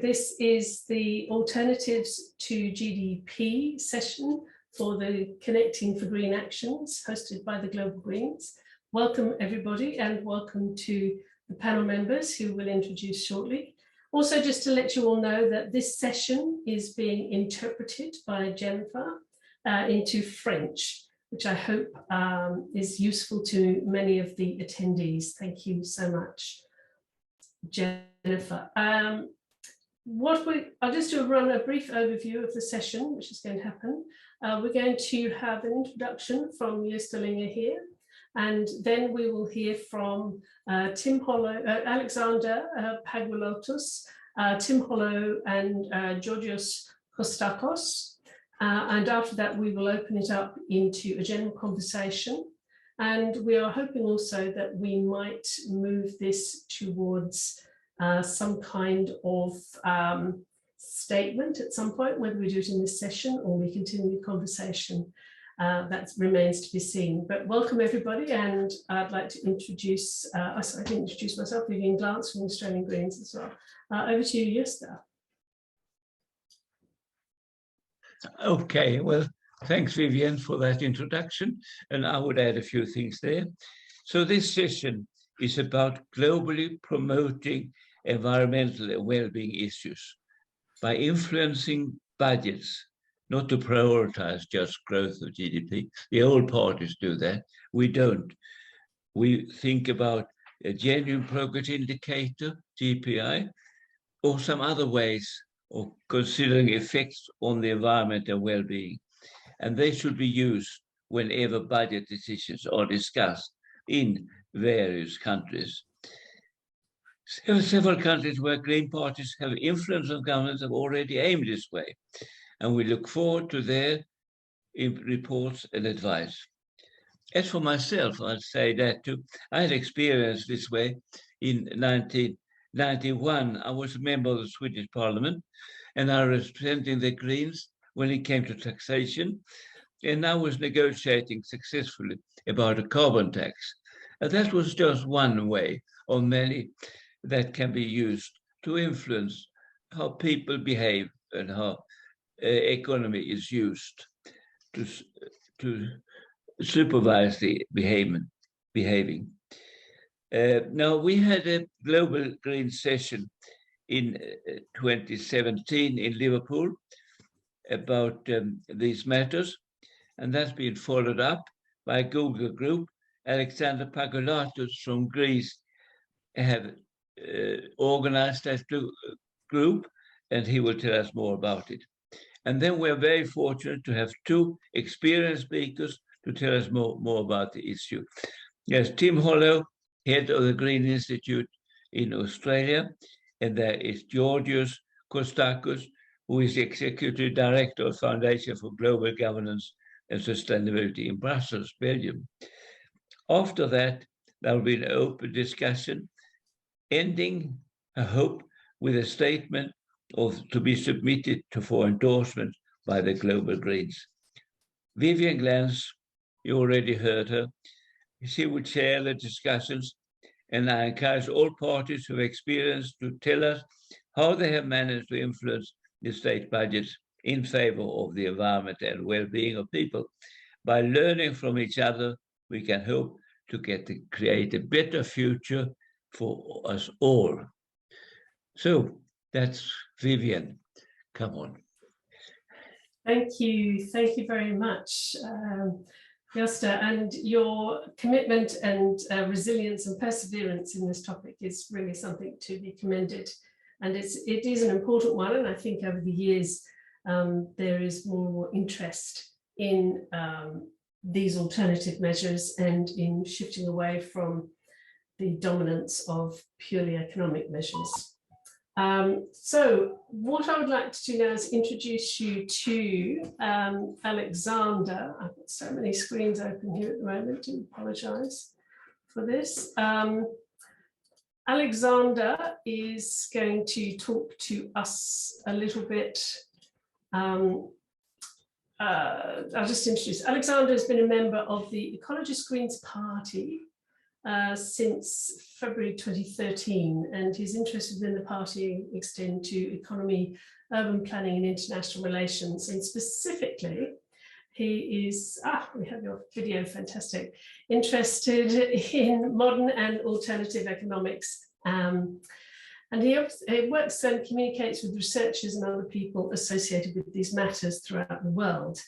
This is the Alternatives to GDP session for the Connecting for Green Actions, hosted by the Global Greens. Welcome everybody, and welcome to the panel members who will introduce shortly. Also, just to let you all know that this session is being interpreted by Jennifer into French, which I hope is useful to many of the attendees. Thank you so much, Jennifer. I'll just run a brief overview of the session, which is going to happen. We're going to have an introduction from Slycke here, and then we will hear from Tim Hollo, Alexander Pagulotos, Tim Hollo, and Georgios Kostakos. And after that, we will open it up into a general conversation. And we are hoping also that we might move this towards some kind of statement at some point, whether we do it in this session or we continue the conversation. That remains to be seen. But welcome everybody, and I'd like to introduce, I didn't introduce myself, Vivian Glance from Australian Greens as well. Over to you, Josta. Okay, well, thanks Vivian for that introduction, and I would add a few things there. So this session is about globally promoting environmental and well-being issues by influencing budgets, not to prioritize just growth of GDP. The old parties do that. We don't. We think about a genuine progress indicator, GPI, or some other ways of considering effects on the environment and well-being. And they should be used whenever budget decisions are discussed in various countries. Several countries where Green parties have influence on governments have already aimed this way, and we look forward to their reports and advice. As for myself, I'd say that too. I had experience this way in 1991. I was a member of the Swedish Parliament, and I was representing the Greens when it came to taxation, and I was negotiating successfully about a carbon tax. And that was just one way of many that can be used to influence how people behave and how economy is used to supervise the behaving. Now, we had a global green session in 2017 in Liverpool about these matters, and that's been followed up by a Google group. Alexander Pagulotos from Greece have organized that group, and he will tell us more about it. And then we're very fortunate to have two experienced speakers to tell us more about the issue. Yes, Tim Hollo, head of the Green Institute in Australia, and there is Georgios Kostakos, who is the Executive Director of Foundation for Global Governance and Sustainability in Brussels, Belgium. After that, there will be an open discussion, ending, I hope, with a statement to be submitted for endorsement by the Global Greens. Vivian Glance, you already heard her. She will chair the discussions, and I encourage all parties who have experience to tell us how they have managed to influence the state budgets in favor of the environment and well-being of people. By learning from each other, we can hope to create a better future for us all. So that's Vivian. Come on. Thank you very much, Josta, and your commitment and resilience and perseverance in this topic is really something to be commended. And it is an important one, and I think over the years there is more and more interest in these alternative measures and in shifting away from the dominance of purely economic measures. So what I would like to do now is introduce you to Alexander. I've got so many screens open here at the moment, I apologize for this. Alexander is going to talk to us a little bit. I'll just introduce. Alexander has been a member of the Ecologist Greens Party since February 2013, and his interests within the party extend to economy, urban planning and international relations, and specifically he is, we have your video, fantastic, interested in modern and alternative economics. And he works and communicates with researchers and other people associated with these matters throughout the world.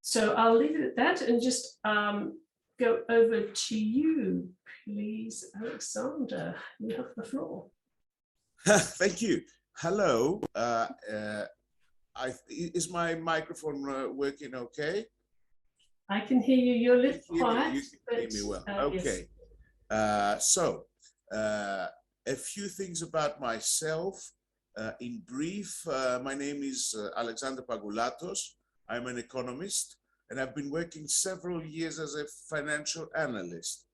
So I'll leave it at that and just go over to you, please, Alexander. You have the floor. Thank you. Hello. Is my microphone working okay? I can hear you. You're a little quiet. You can hear me well. Okay. Yes. So, a few things about myself. In brief, my name is Alexander Pagoulatos. I'm an economist, and I've been working several years as a financial analyst.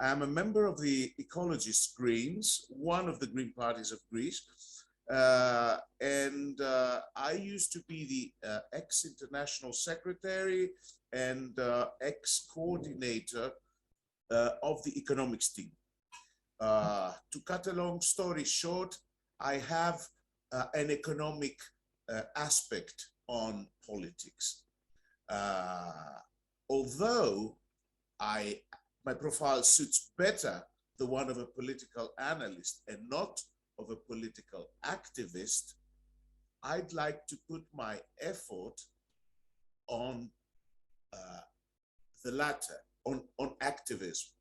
I'm a member of the Ecologist Greens, one of the Green parties of Greece, and I used to be the ex-international secretary and ex-coordinator of the economics team. To cut a long story short, I have an economic aspect on politics. Although my profile suits better the one of a political analyst and not of a political activist, I'd like to put my effort on the latter, on activism.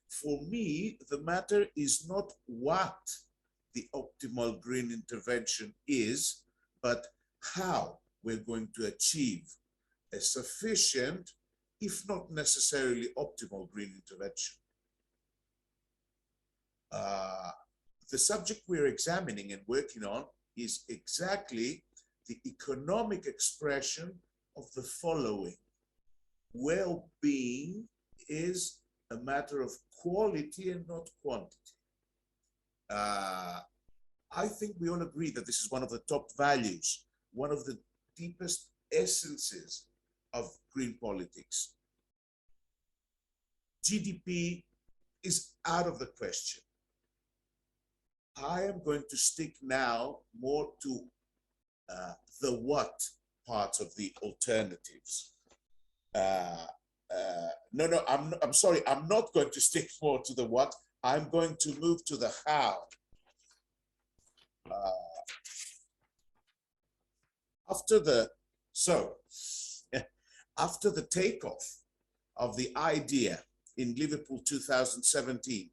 For me, the matter is not what the optimal green intervention is, but how we're going to achieve a sufficient, if not necessarily optimal, green intervention. The subject we're examining and working on is exactly the economic expression of the following. Well-being is a matter of quality and not quantity. I think we all agree that this is one of the top values, one of the deepest essences of green politics. GDP is out of the question. I am going to stick now more to the what part of the alternatives. I'm sorry, I'm not going to stick more to the what. I'm going to move to the how. After the takeoff of the idea in Liverpool 2017,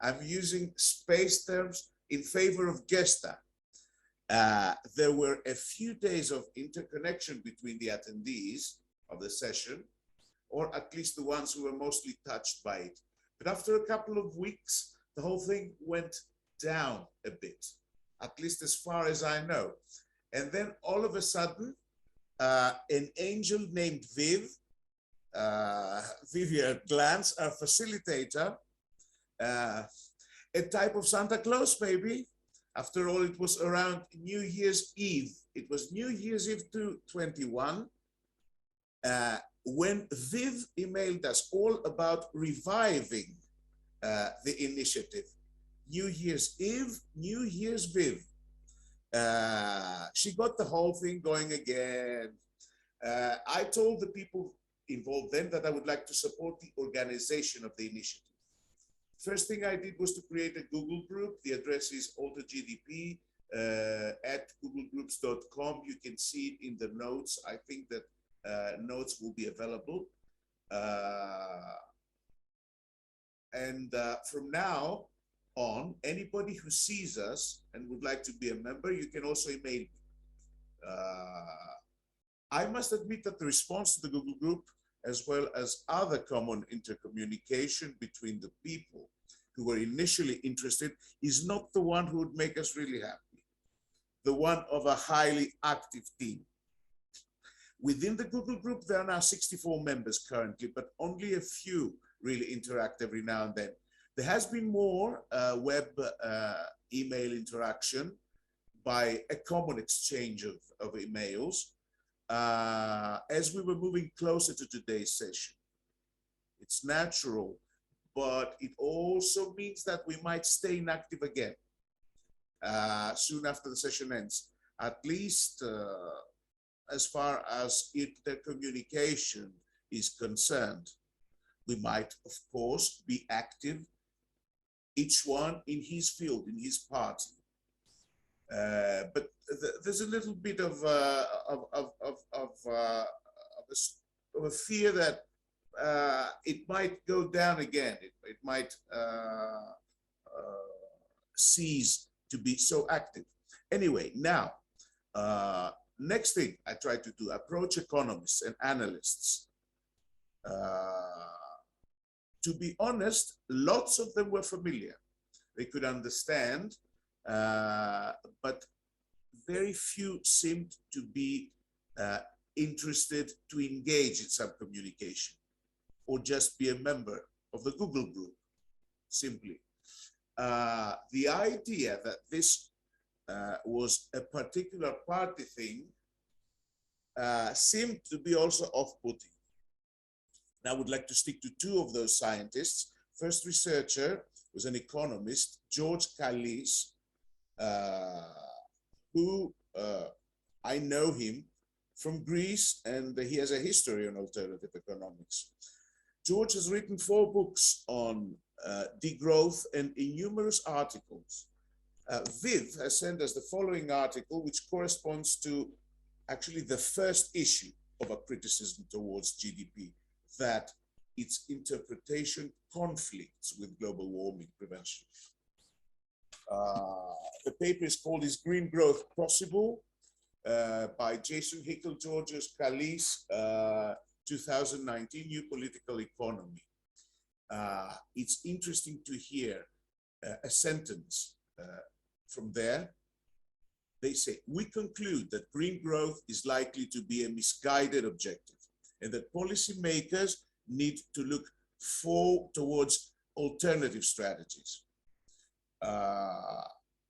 I'm using space terms in favor of Gesta. There were a few days of interconnection between the attendees of the session, or at least the ones who were mostly touched by it. But after a couple of weeks, the whole thing went down a bit, at least as far as I know. And then all of a sudden, an angel named Vivian Glantz, our facilitator, a type of Santa Claus maybe. After all, it was around New Year's Eve. It was New Year's Eve 2021, when Viv emailed us all about reviving the initiative. New Year's Eve, New Year's Viv. She got the whole thing going again. I told the people involved then that I would like to support the organization of the initiative. First thing I did was to create a Google group. The address is altergdp at googlegroups.com. You can see it in the notes. I think that notes will be available. From now on, anybody who sees us and would like to be a member, you can also email me. I must admit that the response to the Google group, as well as other common intercommunication between the people who were initially interested, is not the one who would make us really happy. The one of a highly active team. Within the Google group, there are now 64 members currently, but only a few really interact every now and then. There has been more web email interaction by a common exchange of emails as we were moving closer to today's session. It's natural but it also means that we might stay inactive again soon after the session ends, at least as far as intercommunication is concerned. We might, of course, be active, each one in his field, in his party. But there's a little bit of a fear that it might go down again. It might cease to be so active. Anyway, now, next thing I try to do, approach economists and analysts. To be honest, lots of them were familiar. They could understand, but very few seemed to be interested to engage in some communication or just be a member of the Google group, simply. The idea that this was a particular party thing seemed to be also off-putting. And I would like to stick to two of those scientists. First researcher was an economist, George Argeitis, who I know him from Greece, and he has a history on alternative economics. George has written 4 books on degrowth, and in numerous articles. Viv has sent us the following article, which corresponds to actually the first issue of a criticism towards GDP, that its interpretation conflicts with global warming prevention. The paper is called "Is Green Growth Possible?" By Jason Hickel, George Argeitis, 2019, New Political Economy. It's interesting to hear a sentence from there. They say, "We conclude that green growth is likely to be a misguided objective and that policymakers need to look towards alternative strategies."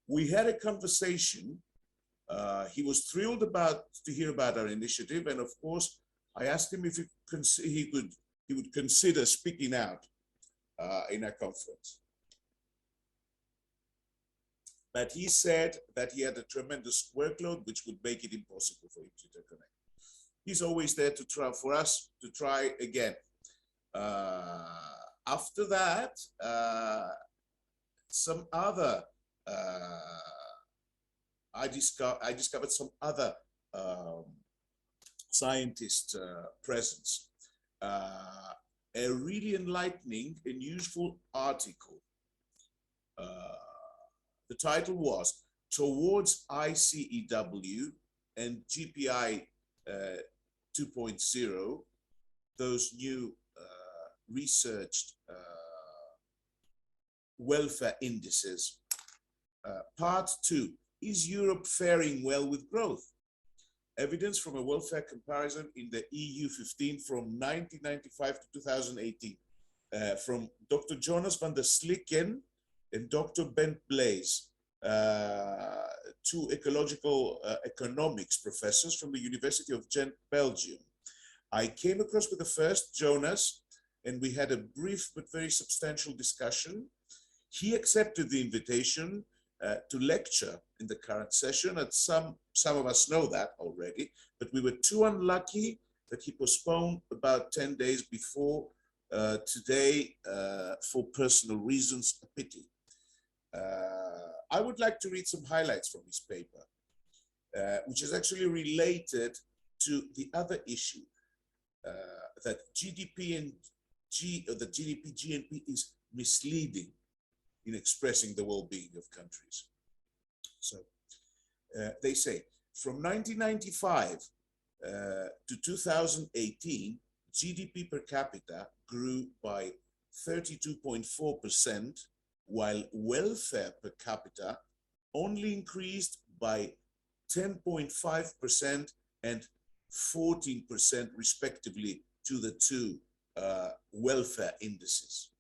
We had a conversation. He was thrilled to hear about our initiative, and of course, I asked him if he would consider speaking out in our conference. But he said that he had a tremendous workload, which would make it impossible for him to interconnect. He's always there to try for us to try again. After that, some other I discovered some other scientist presence. A really enlightening and useful article. The title was "Towards ICEW and GPI 2.0, those new researched welfare indices." Part 2, is Europe faring well with growth? Evidence from a welfare comparison in the EU 15 from 1995 to 2018. From Dr. Jonas van der Slycke and Dr. Bent Blaze, 2 ecological economics professors from the University of Ghent, Belgium. I came across with the first, Jonas, and we had a brief but very substantial discussion. He accepted the invitation to lecture in the current session, and some of us know that already, but we were too unlucky that he postponed about 10 days before today for personal reasons, a pity. I would like to read some highlights from his paper, which is actually related to the other issue, that GDP and the GDP GNP is misleading in expressing the well-being of countries. So they say, from 1995 to 2018, GDP per capita grew by 32.4%, while welfare per capita only increased by 10.5% and 14% respectively to the 2 welfare indices.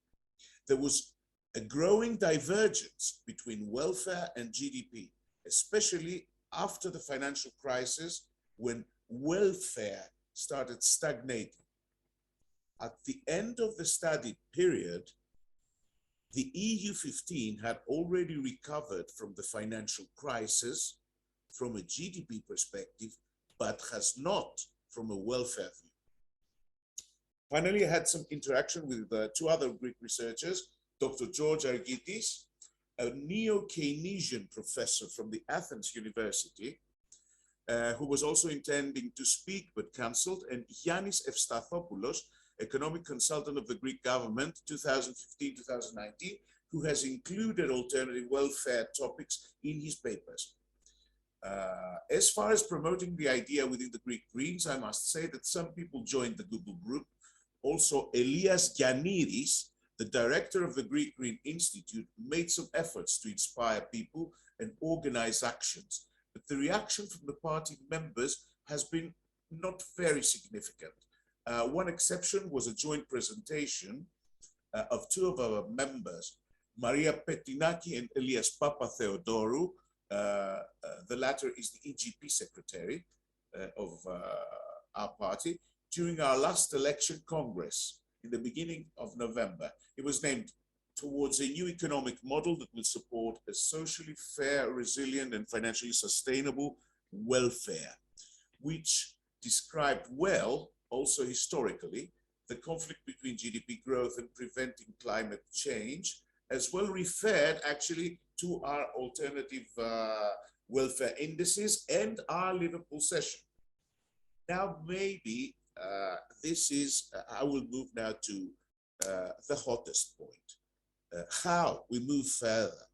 There was a growing divergence between welfare and GDP, especially after the financial crisis, when welfare started stagnating. At the end of the study period, the EU15 had already recovered from the financial crisis from a GDP perspective, but has not from a welfare view. Finally, I had some interaction with two other Greek researchers, Dr. George Argeitis, a neo-Keynesian professor from the Athens University, who was also intending to speak but cancelled, and Yannis Evstathopoulos, economic consultant of the Greek government, 2015-2019, who has included alternative welfare topics in his papers. As far as promoting the idea within the Greek Greens, I must say that some people joined the Google group. Also, Elias Gianniris, the director of the Greek Green Institute, made some efforts to inspire people and organize actions. But the reaction from the party members has been not very significant. One exception was a joint presentation of two of our members, Maria Pettinaki and Elias Papatheodorou. The latter is the EGP secretary of our party. During our last election congress in the beginning of November, it was named towards a new economic model that will support a socially fair, resilient, and financially sustainable welfare, which described well, also historically, the conflict between GDP growth and preventing climate change, as well referred actually to our alternative welfare indices and our Liverpool session. Now, maybe this is, I will move now to the hottest point, how we move further.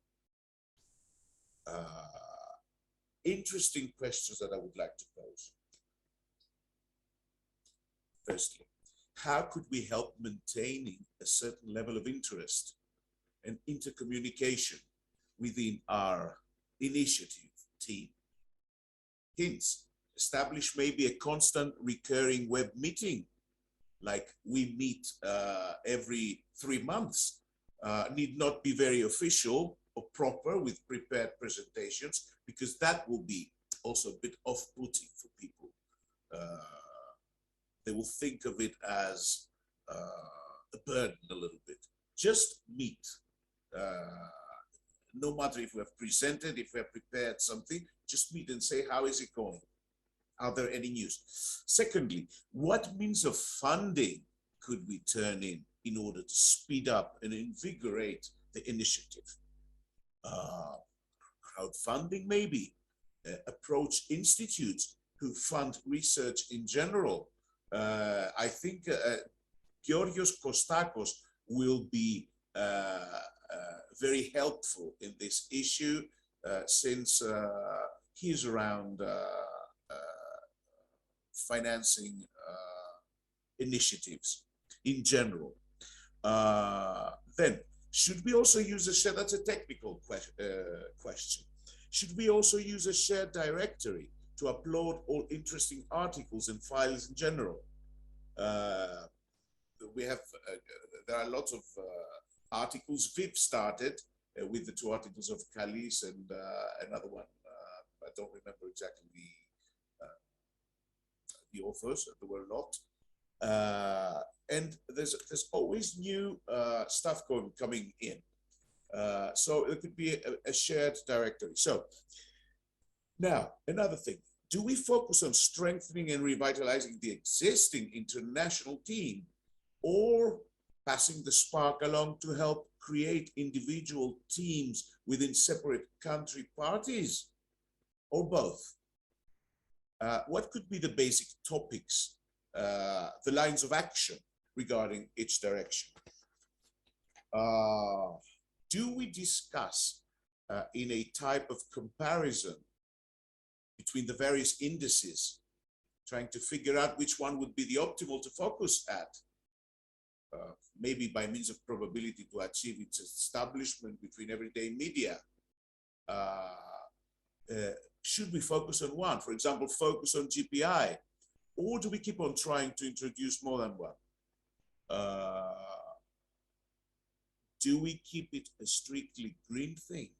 Interesting questions that I would like to pose. Firstly, how could we help maintaining a certain level of interest and intercommunication within our initiative team? Hints: establish maybe a constant recurring web meeting, like we meet every 3 months. Need not be very official or proper with prepared presentations, because that will be also a bit off-putting for people. They will think of it as a burden a little bit. Just meet. No matter if we have presented, if we have prepared something, just meet and say, how is it going? Are there any news? Secondly, what means of funding could we turn in order to speed up and invigorate the initiative? Crowdfunding, maybe. Approach institutes who fund research in general. I think Georgios Kostakos will be very helpful in this issue, since he's around financing initiatives in general. Then, should we also use a shared, that's a technical question. Should we also use a shared directory to upload all interesting articles and files in general? We have, there are lots of articles. Viv started with the 2 articles of Kalis and another one. I don't remember exactly the authors. There were a lot. And there's always new stuff coming in. So it could be a shared directory. So now, another thing. Do we focus on strengthening and revitalizing the existing international team, or passing the spark along to help create individual teams within separate country parties, or both? What could be the basic topics, the lines of action regarding each direction? Do we discuss in a type of comparison between the various indices, trying to figure out which one would be the optimal to focus at, maybe by means of probability to achieve its establishment between everyday media? Should we focus on one? For example, focus on GPI, or do we keep on trying to introduce more than one? Do we keep it a strictly green thing?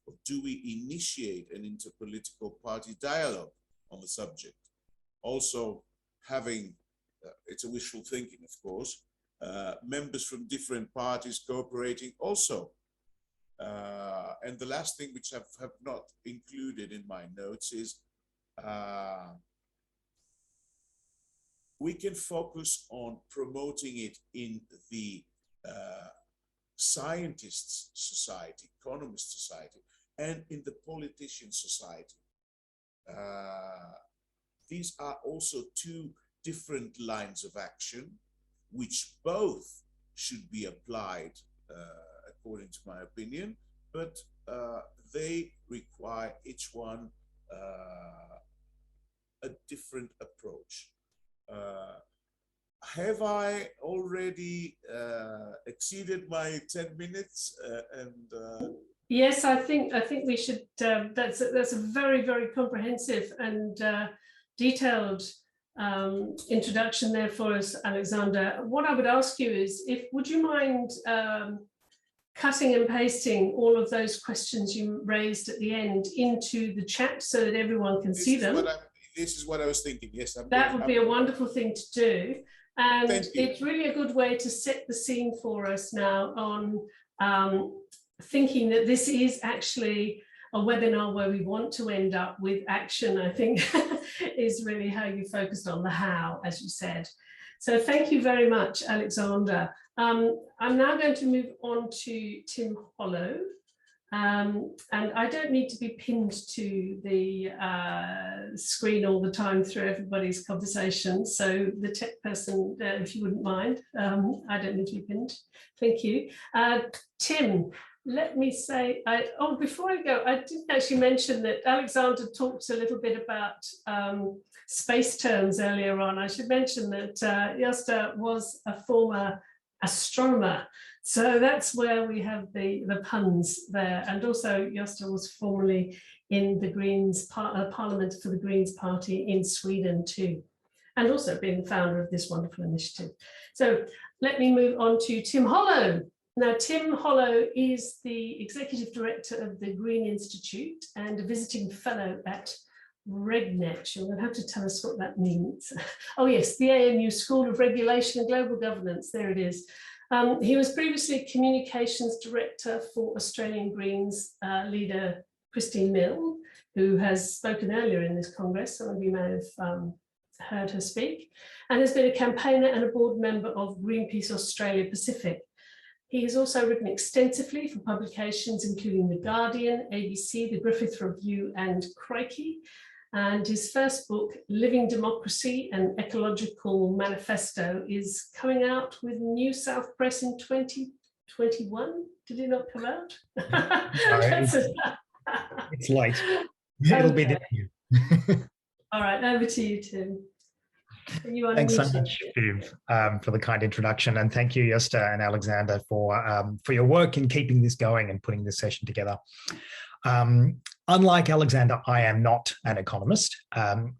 Or do we initiate an interpolitical party dialogue on the subject? Also having, it's a wishful thinking, of course, members from different parties cooperating also. And the last thing which I have not included in my notes is we can focus on promoting it in the scientists' society, economist society, and in the politician society. These are also two different lines of action, which both should be applied, according to my opinion, but they require each one a different approach. Have I already exceeded my 10 minutes? Yes, I think we should. That's a very, very comprehensive and detailed introduction there for us, Alexander. What I would ask you is, would you mind cutting and pasting all of those questions you raised at the end into the chat so that everyone can see them? This is what I was thinking. Yes, that would be a wonderful thing to do, and it's really a good way to set the scene for us now on thinking that this is actually a webinar where we want to end up with action. I think is really how you focused on the how, as you said. So thank you very much, Alexander. I'm now going to move on to Tim Hollo. And I don't need to be pinned to the screen all the time through everybody's conversation. So the tech person, if you wouldn't mind, I don't need to be pinned. Thank you. Tim, let me say, before I go, I didn't actually mention that Alexander talked a little bit about space terms earlier on. I should mention that Josta was a former astronomer. So that's where we have the puns there. And also Josta was formerly in the Greens Parliament for the Greens Party in Sweden too, and also being the founder of this wonderful initiative. So let me move on to Tim Hollo. Now, Tim Hollo is the Executive Director of the Green Institute and a visiting fellow at RegNet. You're going to have to tell us what that means. Oh yes, the ANU School of Regulation and Global Governance, there it is. He was previously Communications Director for Australian Greens leader Christine Milne, who has spoken earlier in this Congress. Some of you may have heard her speak, and has been a campaigner and a board member of Greenpeace Australia Pacific. He has also written extensively for publications including The Guardian, ABC, The Griffith Review, and Crikey. And his first book, Living Democracy, an Ecological Manifesto, is coming out with New South Press in 2021. Did it not come out? It's late. It'll be this year. All right, over to you, Tim. Thanks so much, Viv, for the kind introduction, and thank you, Josta and Alexander, for your work in keeping this going and putting this session together. Unlike Alexander, I am not an economist.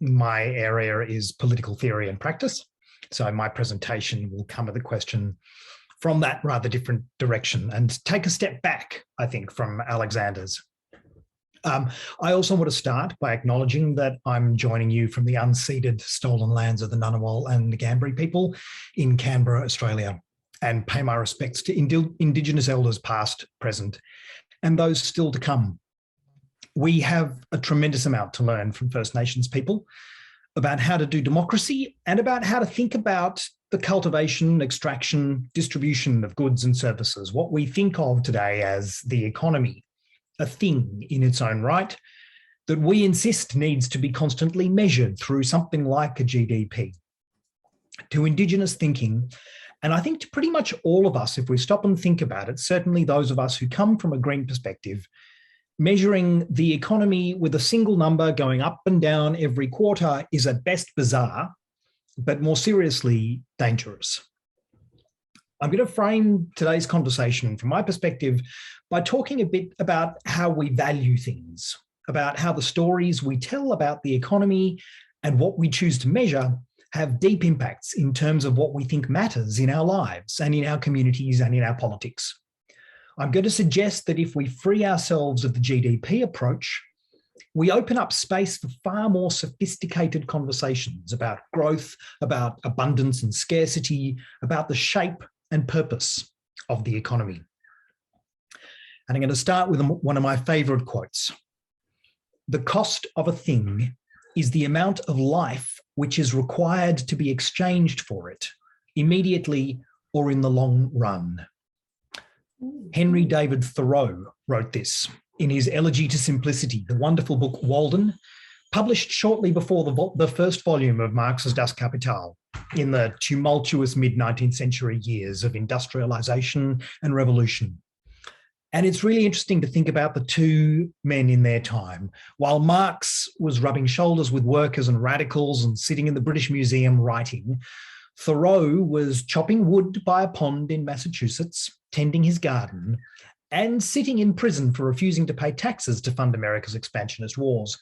My area is political theory and practice, so my presentation will come at the question from that rather different direction and take a step back, I think, from Alexander's. I also want to start by acknowledging that I'm joining you from the unceded stolen lands of the Ngunnawal and Ngambri people in Canberra, Australia, and pay my respects to Indigenous elders past, present, and those still to come. We have a tremendous amount to learn from First Nations people about how to do democracy and about how to think about the cultivation, extraction, distribution of goods and services, what we think of today as the economy, a thing in its own right that we insist needs to be constantly measured through something like a GDP. To Indigenous thinking, and I think to pretty much all of us, if we stop and think about it, certainly those of us who come from a green perspective, measuring the economy with a single number going up and down every quarter is at best bizarre, but more seriously, dangerous. I'm going to frame today's conversation from my perspective by talking a bit about how we value things, about how the stories we tell about the economy and what we choose to measure have deep impacts in terms of what we think matters in our lives and in our communities and in our politics. I'm going to suggest that if we free ourselves of the GDP approach, we open up space for far more sophisticated conversations about growth, about abundance and scarcity, about the shape and purpose of the economy. And I'm going to start with one of my favorite quotes. The cost of a thing is the amount of life which is required to be exchanged for it, immediately or in the long run. Henry David Thoreau wrote this in his Elegy to Simplicity, the wonderful book Walden, published shortly before the first volume of Marx's Das Kapital in the tumultuous mid-19th century years of industrialization and revolution. And it's really interesting to think about the two men in their time. While Marx was rubbing shoulders with workers and radicals and sitting in the British Museum writing, Thoreau was chopping wood by a pond in Massachusetts, tending his garden, and sitting in prison for refusing to pay taxes to fund America's expansionist wars.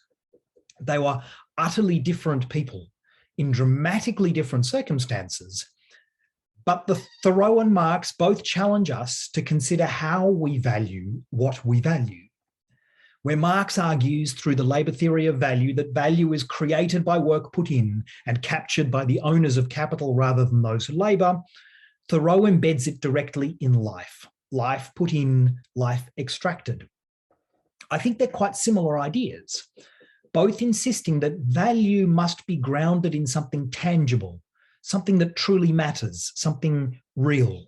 They were utterly different people in dramatically different circumstances. But the Thoreau and Marx both challenge us to consider how we value what we value. Where Marx argues through the labour theory of value that value is created by work put in and captured by the owners of capital rather than those who labour, Thoreau embeds it directly in life. Life put in, life extracted. I think they're quite similar ideas, both insisting that value must be grounded in something tangible, something that truly matters, something real.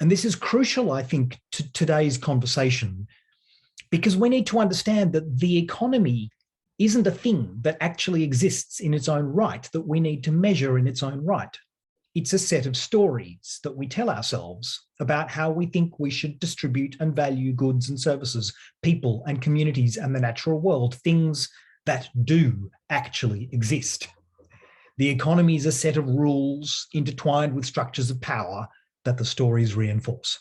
And this is crucial, I think, to today's conversation, because we need to understand that the economy isn't a thing that actually exists in its own right, that we need to measure in its own right. It's a set of stories that we tell ourselves about how we think we should distribute and value goods and services, people and communities and the natural world, things that do actually exist. The economy is a set of rules intertwined with structures of power that the stories reinforce.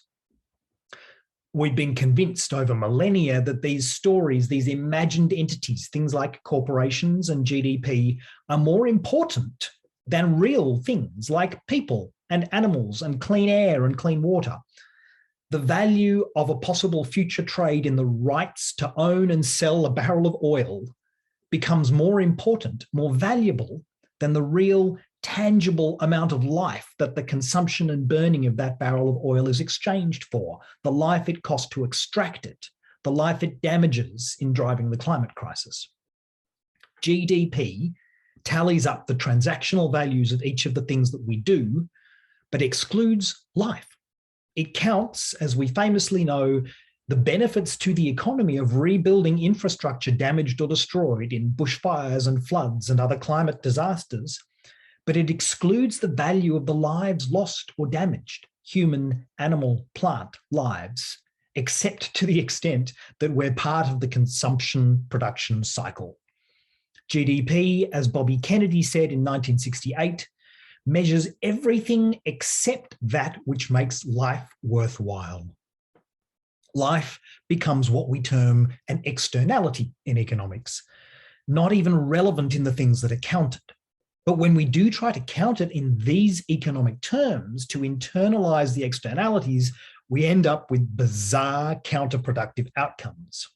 We've been convinced over millennia that these stories, these imagined entities, things like corporations and GDP, are more important than real things like people and animals and clean air and clean water. The value of a possible future trade in the rights to own and sell a barrel of oil becomes more important, more valuable than the real tangible amount of life that the consumption and burning of that barrel of oil is exchanged for, the life it costs to extract it, the life it damages in driving the climate crisis. GDP tallies up the transactional values of each of the things that we do, but excludes life. It counts, as we famously know, the benefits to the economy of rebuilding infrastructure damaged or destroyed in bushfires and floods and other climate disasters, but it excludes the value of the lives lost or damaged, human, animal, plant lives, except to the extent that we're part of the consumption-production cycle. GDP, as Bobby Kennedy said in 1968, measures everything except that which makes life worthwhile. Life becomes what we term an externality in economics, not even relevant in the things that are counted. But when we do try to count it in these economic terms to internalize the externalities, we end up with bizarre counterproductive outcomes.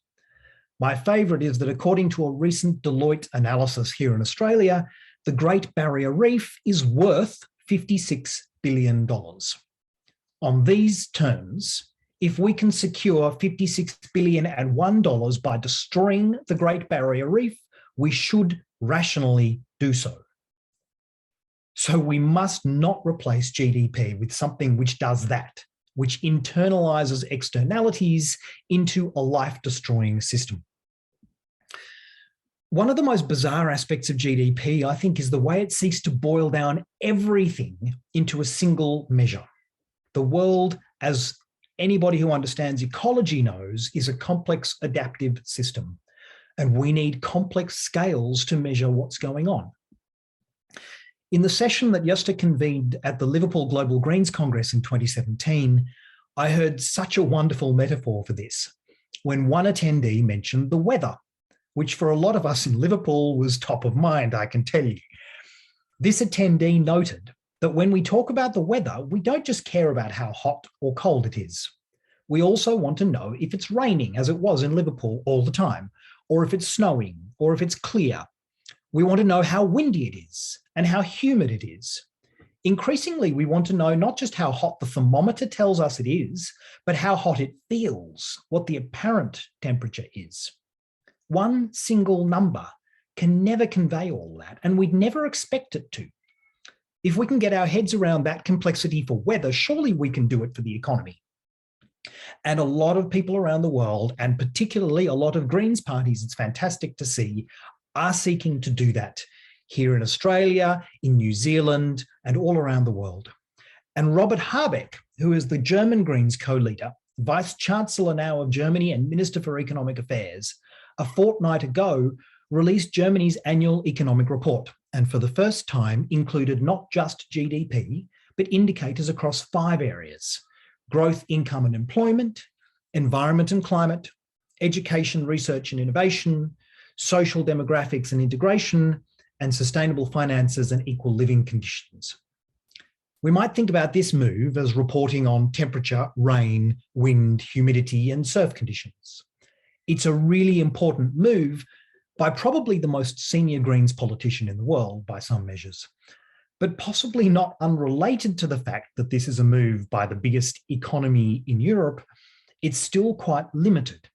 My favourite is that according to a recent Deloitte analysis here in Australia, the Great Barrier Reef is worth $56 billion. On these terms, if we can secure $56 billion and $1 by destroying the Great Barrier Reef, we should rationally do so. So we must not replace GDP with something which does that, which internalizes externalities into a life-destroying system. One of the most bizarre aspects of GDP, I think, is the way it seeks to boil down everything into a single measure. The world, as anybody who understands ecology knows, is a complex adaptive system, and we need complex scales to measure what's going on. In the session that Jonas convened at the Liverpool Global Greens Congress in 2017, I heard such a wonderful metaphor for this when one attendee mentioned the weather, which for a lot of us in Liverpool was top of mind, I can tell you. This attendee noted that when we talk about the weather, we don't just care about how hot or cold it is. We also want to know if it's raining, as it was in Liverpool all the time, or if it's snowing, or if it's clear. We want to know how windy it is and how humid it is. Increasingly, we want to know not just how hot the thermometer tells us it is, but how hot it feels, what the apparent temperature is. One single number can never convey all that, and we'd never expect it to. If we can get our heads around that complexity for weather, surely we can do it for the economy. And a lot of people around the world, and particularly a lot of Greens parties, it's fantastic to see, are seeking to do that here in Australia, in New Zealand, and all around the world. And Robert Habeck, who is the German Greens co-leader, Vice Chancellor now of Germany and Minister for Economic Affairs, a fortnight ago released Germany's annual economic report, and for the first time included not just GDP, but indicators across 5 areas: growth, income and employment, environment and climate, education, research and innovation, social demographics and integration, and sustainable finances and equal living conditions. We might think about this move as reporting on temperature, rain, wind, humidity, and surf conditions. It's a really important move by probably the most senior Greens politician in the world by some measures, but possibly not unrelated to the fact that this is a move by the biggest economy in Europe. It's still quite limited.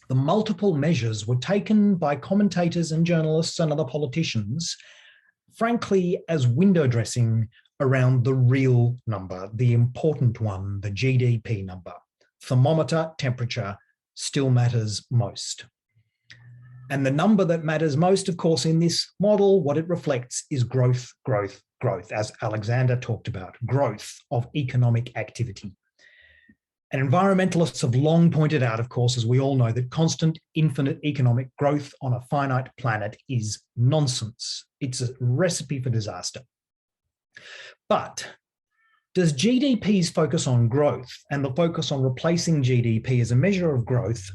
The multiple measures were taken by commentators and journalists and other politicians, frankly, as window dressing around the real number, the important one, the GDP number. Thermometer, temperature, still matters most. And the number that matters most, of course, in this model, what it reflects is growth, growth, growth, as Alexander talked about, growth of economic activity. And environmentalists have long pointed out, of course, as we all know, that constant, infinite economic growth on a finite planet is nonsense. It's a recipe for disaster. But does GDP's focus on growth and the focus on replacing GDP as a measure of growth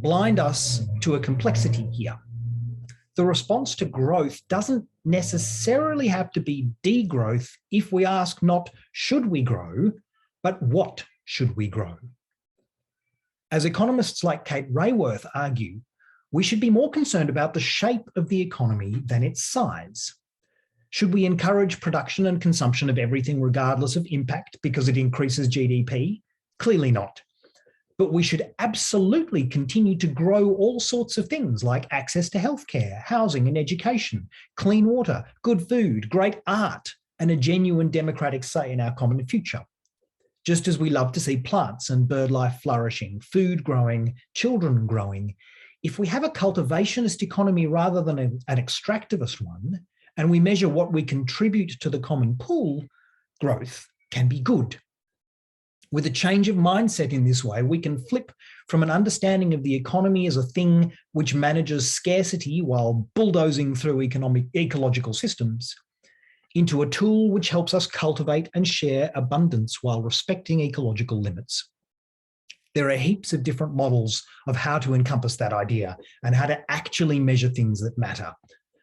blind us to a complexity here? The response to growth doesn't necessarily have to be degrowth if we ask not should we grow, but what should we grow? As economists like Kate Raworth argue, we should be more concerned about the shape of the economy than its size. Should we encourage production and consumption of everything regardless of impact because it increases GDP? Clearly not. But we should absolutely continue to grow all sorts of things like access to healthcare, housing and education, clean water, good food, great art, and a genuine democratic say in our common future. Just as we love to see plants and bird life flourishing, food growing, children growing, if we have a cultivationist economy rather than an extractivist one, and we measure what we contribute to the common pool, growth can be good. With a change of mindset in this way, we can flip from an understanding of the economy as a thing which manages scarcity while bulldozing through ecological systems into a tool which helps us cultivate and share abundance while respecting ecological limits. There are heaps of different models of how to encompass that idea and how to actually measure things that matter.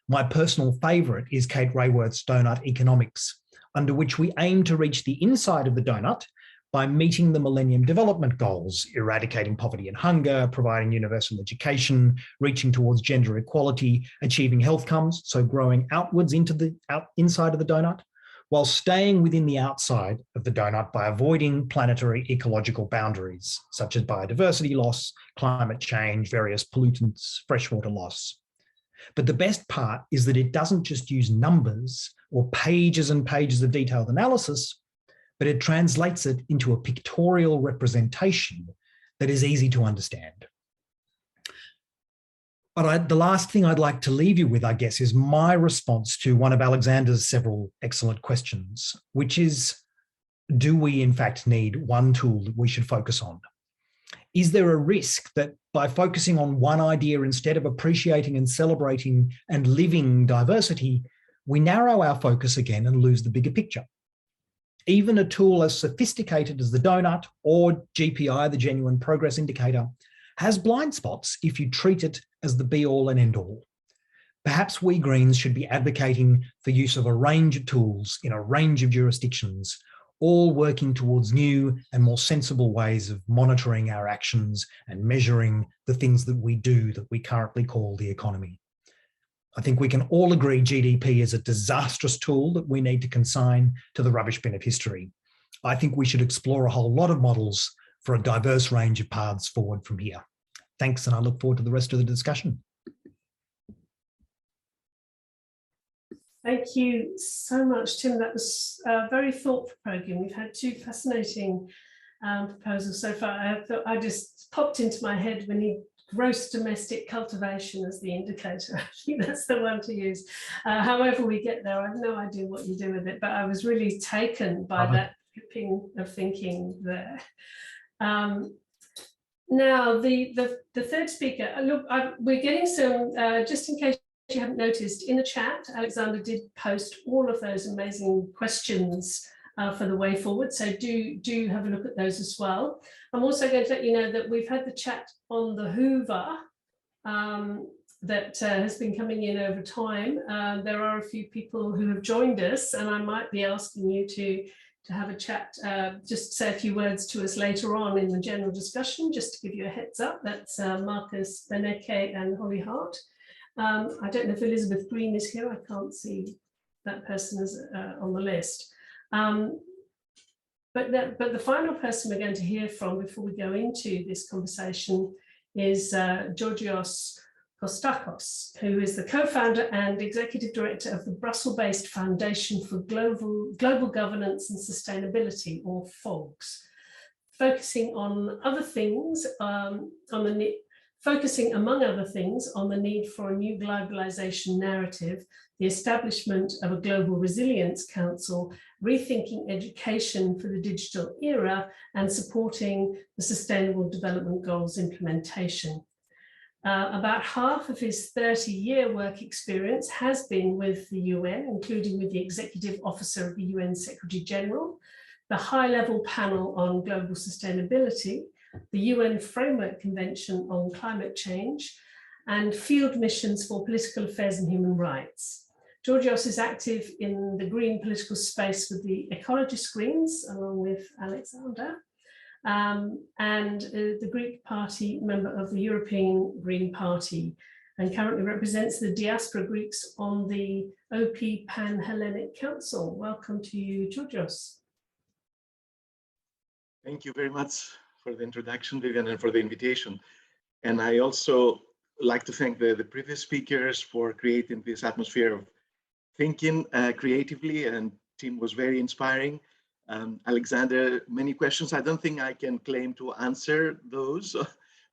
My personal favourite is Kate Raworth's donut economics, under which we aim to reach the inside of the donut by meeting the Millennium Development Goals, eradicating poverty and hunger, providing universal education, reaching towards gender equality, achieving health outcomes, so growing outwards into the inside of the donut, while staying within the outside of the donut by avoiding planetary ecological boundaries, such as biodiversity loss, climate change, various pollutants, freshwater loss. But the best part is that it doesn't just use numbers or pages and pages of detailed analysis, but it translates it into a pictorial representation that is easy to understand. But the last thing I'd like to leave you with, I guess, is my response to one of Alexander's several excellent questions, which is, do we in fact need one tool that we should focus on? Is there a risk that by focusing on one idea instead of appreciating and celebrating and living diversity, we narrow our focus again and lose the bigger picture? Even a tool as sophisticated as the donut or GPI, the Genuine Progress Indicator, has blind spots if you treat it as the be-all and end-all. Perhaps we Greens should be advocating for use of a range of tools in a range of jurisdictions, all working towards new and more sensible ways of monitoring our actions and measuring the things that we do that we currently call the economy. I think we can all agree GDP is a disastrous tool that we need to consign to the rubbish bin of history. I think we should explore a whole lot of models for a diverse range of paths forward from here. Thanks, and I look forward to the rest of the discussion. Thank you so much, Tim. That was very thought-provoking. We've had two fascinating proposals so far. I just popped into my head when you gross domestic cultivation as the indicator. I think that's the one to use. However we get there, I have no idea what you do with it, but I was really taken by that flipping of thinking there. Now, the third speaker, look, we're getting some, just in case you haven't noticed, in the chat, Alexander did post all of those amazing questions for the way forward. So do have a look at those as well. I'm also going to let you know that we've had the chat on the Hoover that has been coming in over time. There are a few people who have joined us, and I might be asking you to have a chat, just say a few words to us later on in the general discussion, just to give you a heads up. That's Marcus Beneke and Holly Hart. I don't know if Elizabeth Green is here. I can't see that person is on the list. But the final person we're going to hear from before we go into this conversation is Georgios Kostakos, who is the co-founder and executive director of the Brussels-based Foundation for Global Governance and Sustainability, or FOGS, focusing on other things, focusing among other things on the need for a new globalization narrative, the establishment of a global resilience council, rethinking education for the digital era, and supporting the Sustainable Development Goals implementation. About half of his 30-year work experience has been with the UN, including with the Executive Officer of the UN Secretary General, the High-Level Panel on Global Sustainability, the UN Framework Convention on Climate Change, and field missions for political affairs and human rights. Georgios is active in the green political space with the Ecologist Greens, along with Alexander, and the Greek party member of the European Green Party, and currently represents the diaspora Greeks on the OP Pan-Hellenic Council. Welcome to you, Georgios. Thank you very much for the introduction, Vivian, and for the invitation. And I also like to thank the previous speakers for creating this atmosphere of thinking creatively, and Tim was very inspiring. Alexander, many questions. I don't think I can claim to answer those,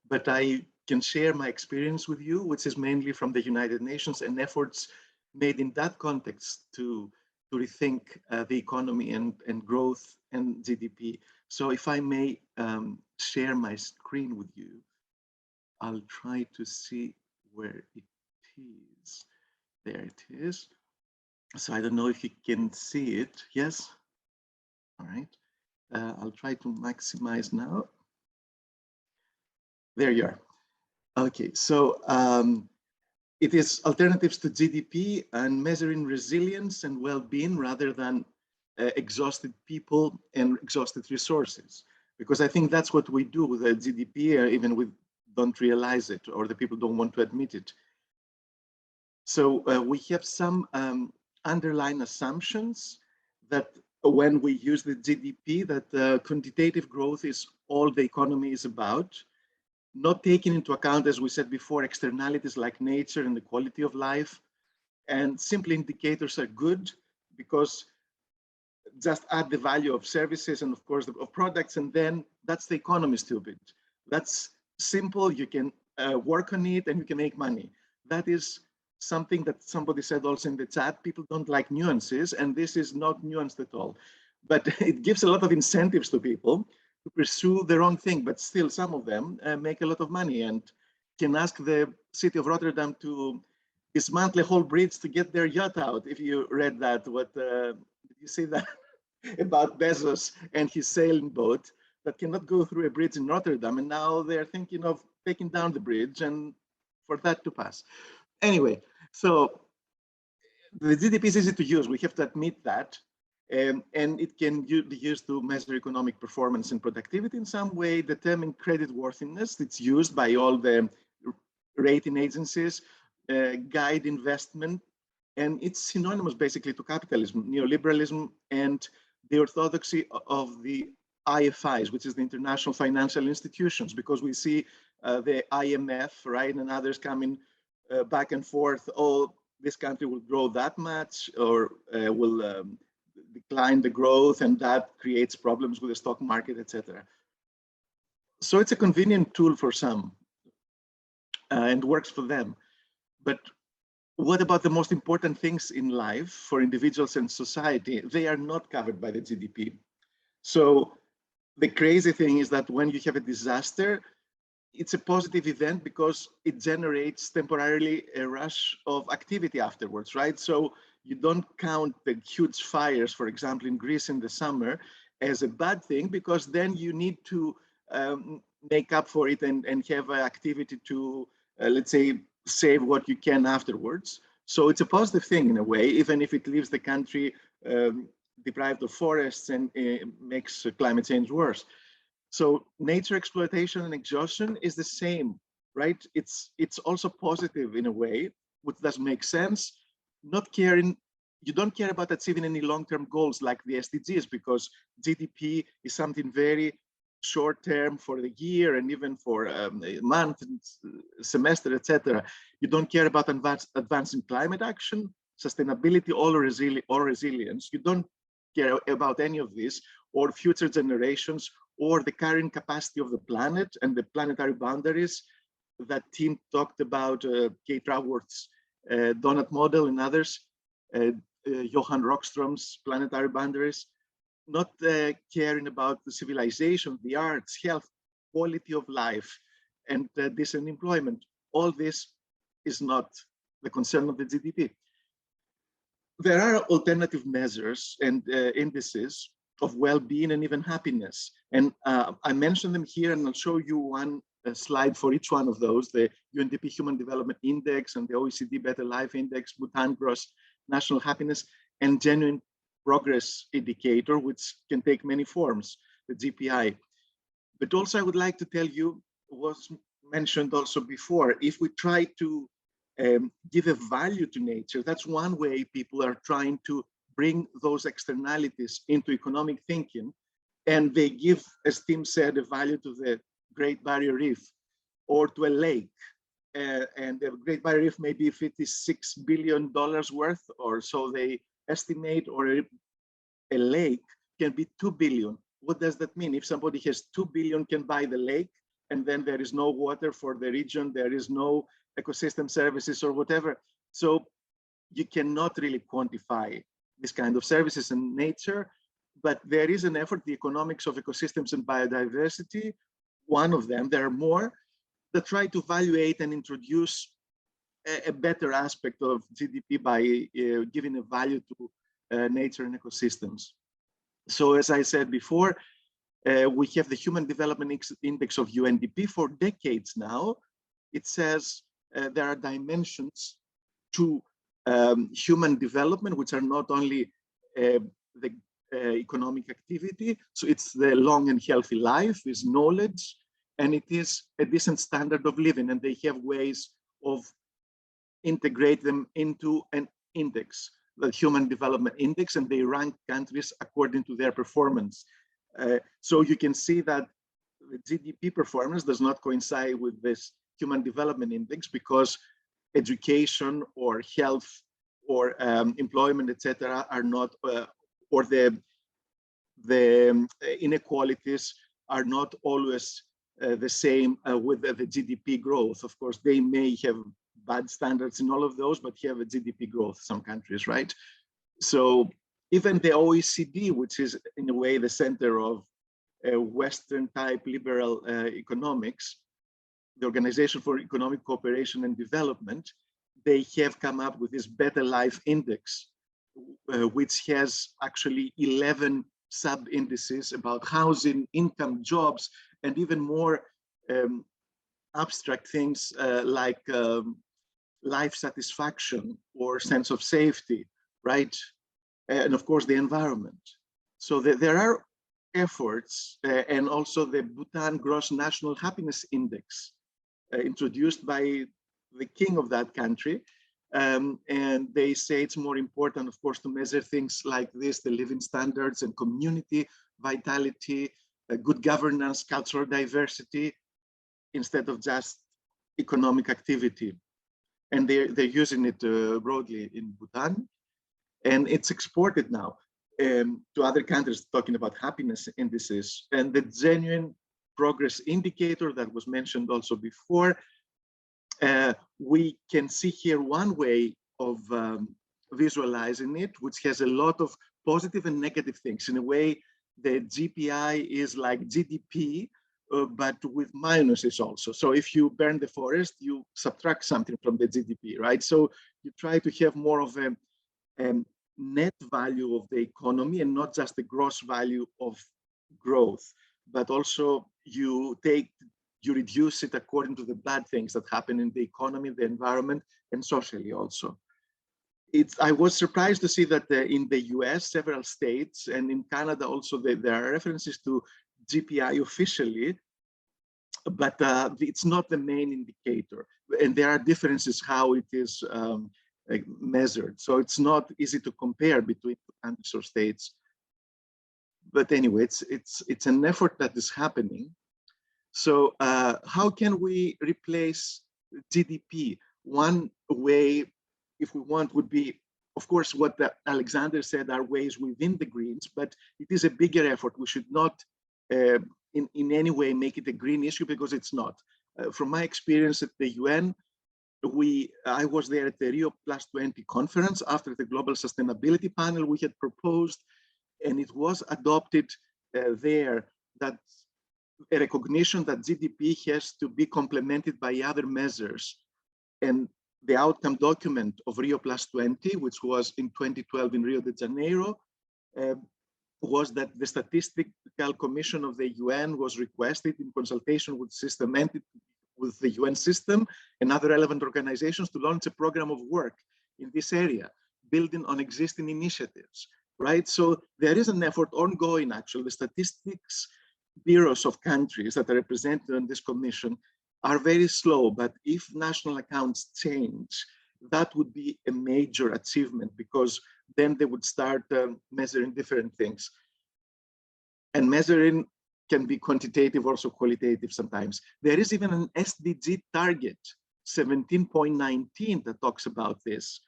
but I can share my experience with you, which is mainly from the United Nations and efforts made in that context to rethink the economy and growth and GDP. So if I may share my screen with you, I'll try to see where it is. There it is. So I don't know if you can see it. Yes? All right. I'll try to maximize now. There you are. Okay, so it is alternatives to GDP and measuring resilience and well-being rather than exhausted people and exhausted resources. Because I think that's what we do with the GDP, even we don't realize it, or the people don't want to admit it. So we have some underlying assumptions that when we use the GDP, that quantitative growth is all the economy is about, not taking into account, as we said before, externalities like nature and the quality of life, and simple indicators are good because just add the value of services and of course of products, and then that's the economy stupid. That's simple, you can work on it and you can make money. That is something that somebody said also in the chat, people don't like nuances, and this is not nuanced at all. But it gives a lot of incentives to people to pursue the wrong thing, but still some of them make a lot of money and can ask the city of Rotterdam to dismantle a whole bridge to get their yacht out. If you read that, did you see that? About Bezos and his sailing boat that cannot go through a bridge in Rotterdam, and now they're thinking of taking down the bridge and for that to pass. Anyway, so the GDP is easy to use, we have to admit that, and it can be used to measure economic performance and productivity in some way, determine credit worthiness. It's used by all the rating agencies. guide investment, and it's synonymous basically to capitalism, neoliberalism, and the orthodoxy of the IFIs, which is the international financial institutions, because we see the IMF, right, and others coming back and forth. Oh, this country will grow that much, or will decline the growth, and that creates problems with the stock market, etc. So it's a convenient tool for some, and works for them. But what about the most important things in life for individuals and society? They are not covered by the GDP. So the crazy thing is that when you have a disaster, it's a positive event because it generates temporarily a rush of activity afterwards, right? So you don't count the huge fires, for example, in Greece in the summer as a bad thing, because then you need to make up for it and have an activity to, let's say, save what you can afterwards. So it's a positive thing in a way, even if it leaves the country deprived of forests and makes climate change worse. So nature exploitation and exhaustion is the same, right? It's also positive in a way, which does make sense. Not caring, you don't care about achieving any long-term goals like the SDGs, because GDP is something very short-term for the year and even for a month, semester, etc. You don't care about advancing climate action, sustainability, or resilience. You don't care about any of this, or future generations, or the carrying capacity of the planet and the planetary boundaries that Tim talked about, Kate Raworth's donut model and others, Johan Rockström's planetary boundaries. Not caring about the civilization, the arts, health, quality of life, and decent employment. All this is not the concern of the GDP. There are alternative measures and indices of well-being and even happiness. And I mentioned them here, and I'll show you one slide for each one of those, the UNDP Human Development Index and the OECD Better Life Index, Bhutan Gross National Happiness, and Genuine Progress Indicator, which can take many forms, the GPI. But also I would like to tell you, was mentioned also before, if we try to give a value to nature, that's one way people are trying to bring those externalities into economic thinking, and they give, as Tim said, a value to the Great Barrier Reef or to a lake. And the Great Barrier Reef may be $56 billion worth, or so they estimate, or a lake can be 2 billion. What does that mean? If somebody has 2 billion, can buy the lake, and then there is no water for the region, there is no ecosystem services or whatever. So you cannot really quantify this kind of services in nature, but there is an effort, the economics of ecosystems and biodiversity, one of them, there are more, that try to evaluate and introduce a better aspect of GDP by giving a value to nature and ecosystems. So as I said before, we have the Human Development Index of UNDP for decades now. It says there are dimensions to human development, which are not only the economic activity. So it's the long and healthy life, is knowledge, and it is a decent standard of living. And they have ways of integrate them into an index, the Human Development Index, and they rank countries according to their performance. So you can see that the GDP performance does not coincide with this Human Development Index, because education or health or employment, etc., are not, or the inequalities are not always the same with the GDP growth. Of course, they may have bad standards in all of those, but have a GDP growth, some countries, right? So even the OECD, which is in a way the center of Western type liberal economics, the Organization for Economic Cooperation and Development, they have come up with this Better Life Index, which has actually 11 sub-indices about housing, income, jobs, and even more abstract things like life satisfaction or sense of safety, right? And of course, the environment. So there are efforts, and also the Bhutan Gross National Happiness Index, introduced by the king of that country. And they say it's more important, of course, to measure things like this, the living standards and community vitality, good governance, cultural diversity, instead of just economic activity. And they're using it broadly in Bhutan. And it's exported now to other countries, talking about happiness indices. And the genuine progress indicator that was mentioned also before, we can see here one way of visualizing it, which has a lot of positive and negative things. In a way, the GPI is like GDP, but with minuses also. So if you burn the forest, you subtract something from the GDP, right? So you try to have more of a net value of the economy and not just the gross value of growth, but also you reduce it according to the bad things that happen in the economy, the environment, and socially also. I was surprised to see that in the US, several states, and in Canada also, there are references to GPI officially, but it's not the main indicator. And there are differences how it is measured. So it's not easy to compare between countries or states. But anyway, it's an effort that is happening. So how can we replace GDP? One way, if we want, would be, of course, what Alexander said are ways within the Greens, but it is a bigger effort. We should not in any way make it a green issue, because it's not. From my experience at the UN, I was there at the Rio +20 conference after the Global Sustainability Panel we had proposed, and it was adopted there that a recognition that GDP has to be complemented by other measures. And the outcome document of Rio +20, which was in 2012 in Rio de Janeiro, was that the Statistical Commission of the UN was requested in consultation with with the UN system and other relevant organizations to launch a program of work in this area, building on existing initiatives, right? So there is an effort ongoing, actually. The statistics bureaus of countries that are represented in this commission are very slow, but if national accounts change, that would be a major achievement, because then they would start measuring different things. And measuring can be quantitative, also qualitative sometimes. There is even an SDG target, 17.19, that talks about this.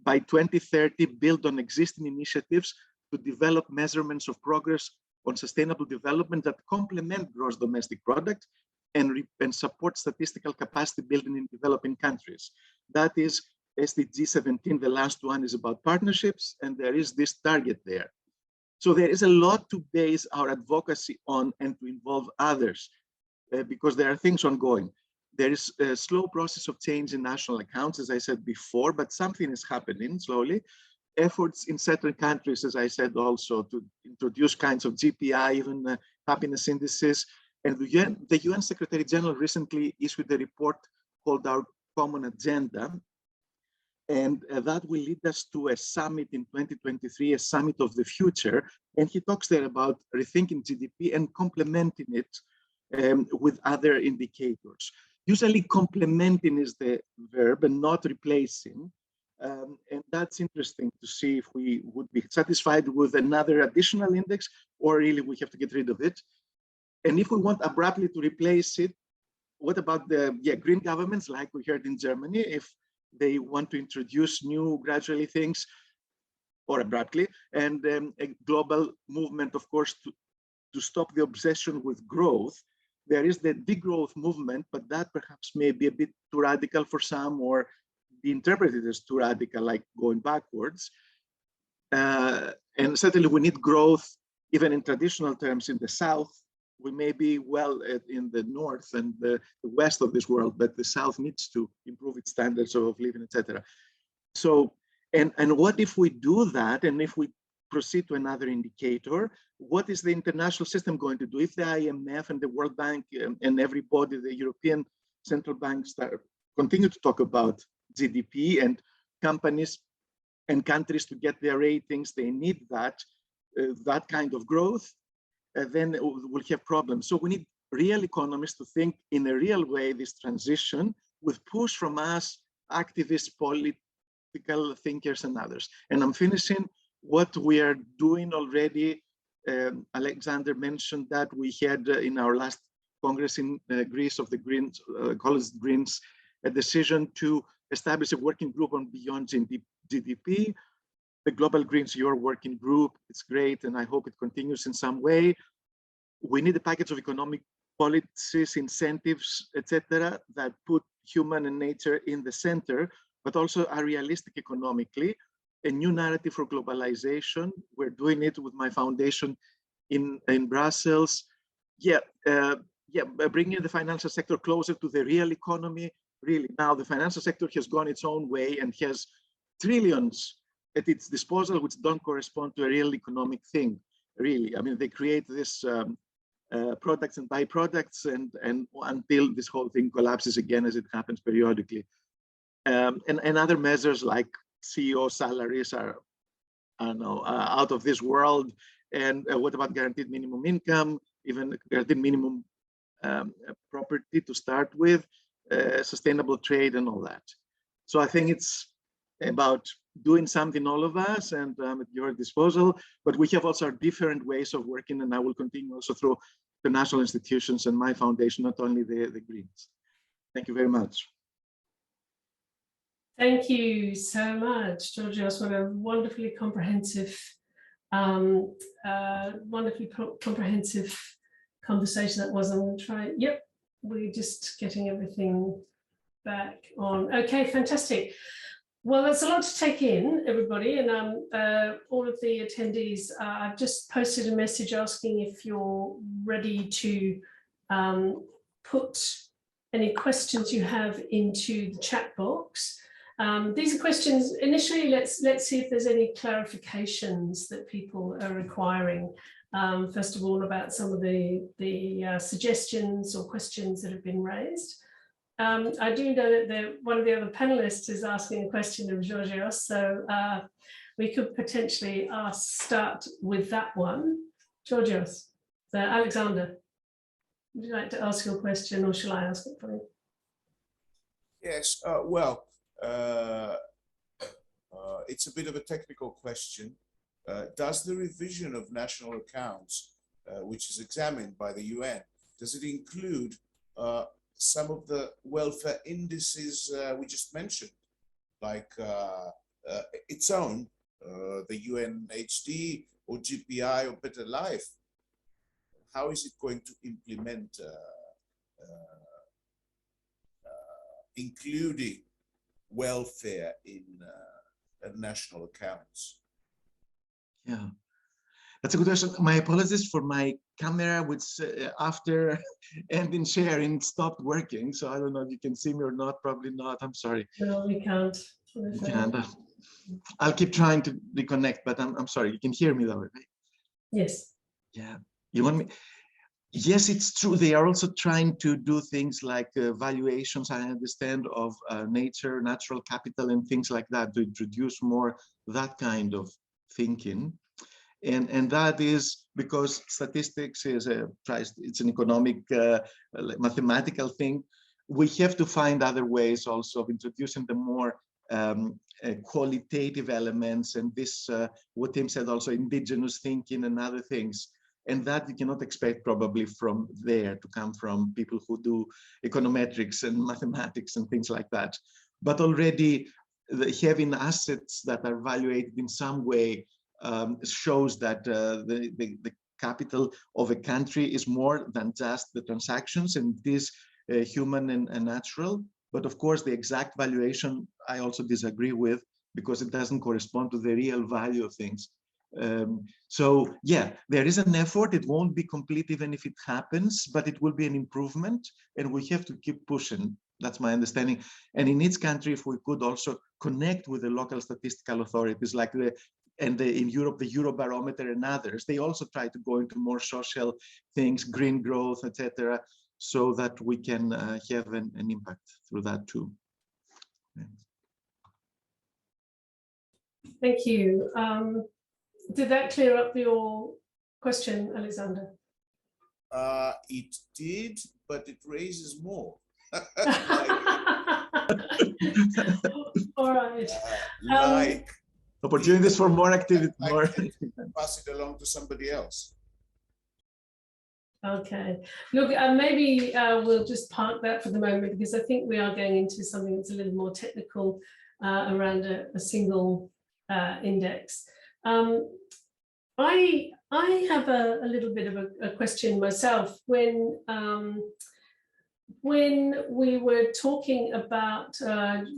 By 2030, build on existing initiatives to develop measurements of progress on sustainable development that complement gross domestic product and support statistical capacity building in developing countries. That is SDG 17. The last one is about partnerships, and there is this target there. So there is a lot to base our advocacy on and to involve others, because there are things ongoing. There is a slow process of change in national accounts, as I said before, but something is happening slowly. Efforts in certain countries, as I said, also to introduce kinds of GPI, even happiness indices. And the UN Secretary General recently issued a report called Our Common Agenda. And that will lead us to a summit in 2023, a summit of the future. And he talks there about rethinking GDP and complementing it with other indicators. Usually complementing is the verb and not replacing. And that's interesting to see if we would be satisfied with another additional index, or really we have to get rid of it. And if we want abruptly to replace it, what about the green governments, like we heard in Germany, if they want to introduce new gradually things, or abruptly, and a global movement, of course, to stop the obsession with growth. There is the degrowth movement, but that perhaps may be a bit too radical for some, or be interpreted as too radical, like going backwards. And certainly we need growth, even in traditional terms, in the South. We may be well in the north and the west of this world, but the South needs to improve its standards of living, etc. So, and what if we do that, and if we proceed to another indicator, what is the international system going to do? If the IMF and the World Bank and everybody, the European central banks, continue to talk about GDP, and companies and countries to get their ratings, they need that kind of growth, then we'll have problems. So we need real economists to think in a real way this transition with push from us, activists, political thinkers, and others. And I'm finishing what we are doing already. Alexander mentioned that we had in our last Congress in Greece of the Greens, Greens, a decision to establish a working group on beyond GDP. The Global Greens, your working group, it's great, and I hope it continues in some way. We need a package of economic policies, incentives, etc., that put human and nature in the center, but also are realistic economically. A new narrative for globalization. We're doing it with my foundation in Brussels. Bringing the financial sector closer to the real economy. Really, now the financial sector has gone its own way and has trillions at its disposal, which don't correspond to a real economic thing. Really, I mean, they create this products and byproducts, and until this whole thing collapses again, as it happens periodically. And other measures like CEO salaries are out of this world. And what about guaranteed minimum income, even guaranteed minimum property to start with, sustainable trade and all that. So I think it's about doing something, all of us, and at your disposal, but we have also our different ways of working, and I will continue also through the national institutions and my foundation, not only the Greens. Thank you very much. Thank you so much, Georgios. What a wonderfully comprehensive, conversation that was. I'm going to try. Yep, we're just getting everything back on. Okay, fantastic. Well, there's a lot to take in, everybody, and all of the attendees. I've just posted a message asking if you're ready to put any questions you have into the chat box. These are questions. Initially, let's see if there's any clarifications that people are requiring. First of all, about some of the suggestions or questions that have been raised. I do know that one of the other panelists is asking a question of Georgios, so we could potentially start with that one. Georgios, so Alexander, would you like to ask your question, or shall I ask it for you? Yes, it's a bit of a technical question. Does the revision of national accounts, which is examined by the UN, does it include some of the welfare indices we just mentioned, like its own, the UNHD or GPI or Better Life? How is it going to implement including welfare in national accounts? Yeah, that's a good question. My apologies for my camera, which after ending sharing stopped working. So I don't know if you can see me or not. Probably not. I'm sorry. No, we can't. You can't. I'll keep trying to reconnect, but I'm sorry. You can hear me though, right? Yes. Yeah. You want me? Yes, it's true. They are also trying to do things like valuations, I understand, of nature, natural capital, and things like that to introduce more that kind of thinking. And that is because statistics is it's an economic, mathematical thing. We have to find other ways also of introducing the more qualitative elements, and this, what Tim said, also indigenous thinking and other things. And that you cannot expect probably from there to come from people who do econometrics and mathematics and things like that. But already having assets that are valuated in some way shows that the capital of a country is more than just the transactions, and it is human and natural. But of course, the exact valuation I also disagree with, because it doesn't correspond to the real value of things. So yeah, there is an effort. It won't be complete even if it happens, but it will be an improvement, and we have to keep pushing. That's my understanding. And in each country, if we could also connect with the local statistical authorities, like in Europe, the Eurobarometer and others, they also try to go into more social things, green growth, etc., so that we can have an impact through that too. Thank you. Did that clear up your question, Alexander? It did, but it raises more. All right. Like opportunities for more activity. Pass it along to somebody else. Okay. Look, maybe we'll just park that for the moment, because I think we are going into something that's a little more technical around a single index. I have a little bit of a question myself. When we were talking about,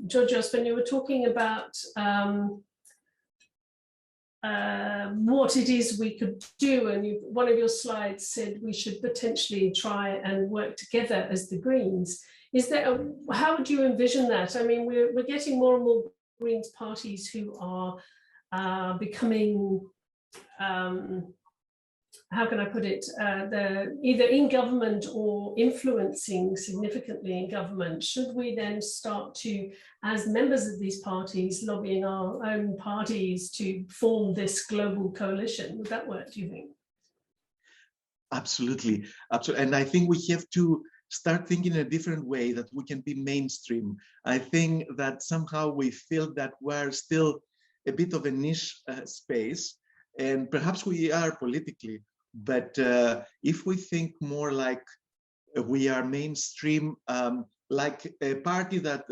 Georgios, when you were talking about what it is we could do, and one of your slides said we should potentially try and work together as the Greens. How would you envision that? I mean, we're getting more and more Greens parties who are becoming, how can I put it, they're either in government or influencing significantly in government. Should we then start to, as members of these parties, lobbying our own parties to form this global coalition? Would that work, do you think? Absolutely, absolutely. And I think we have to start thinking in a different way, that we can be mainstream. I think that somehow we feel that we're still a bit of a niche space, and perhaps we are politically, but if we think more like we are mainstream, like a party that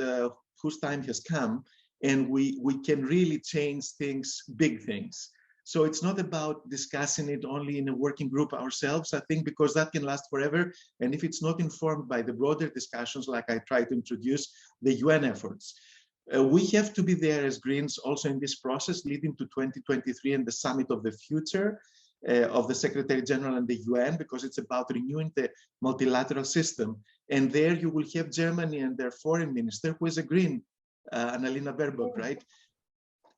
whose time has come, and we can really change things, big things. So it's not about discussing it only in a working group ourselves, I think, because that can last forever. And if it's not informed by the broader discussions, like I try to introduce, the UN efforts. We have to be there as Greens also in this process leading to 2023 and the Summit of the Future of the Secretary General and the UN, because it's about renewing the multilateral system. And there you will have Germany and their foreign minister, who is a Green, Annalena Baerbock, right?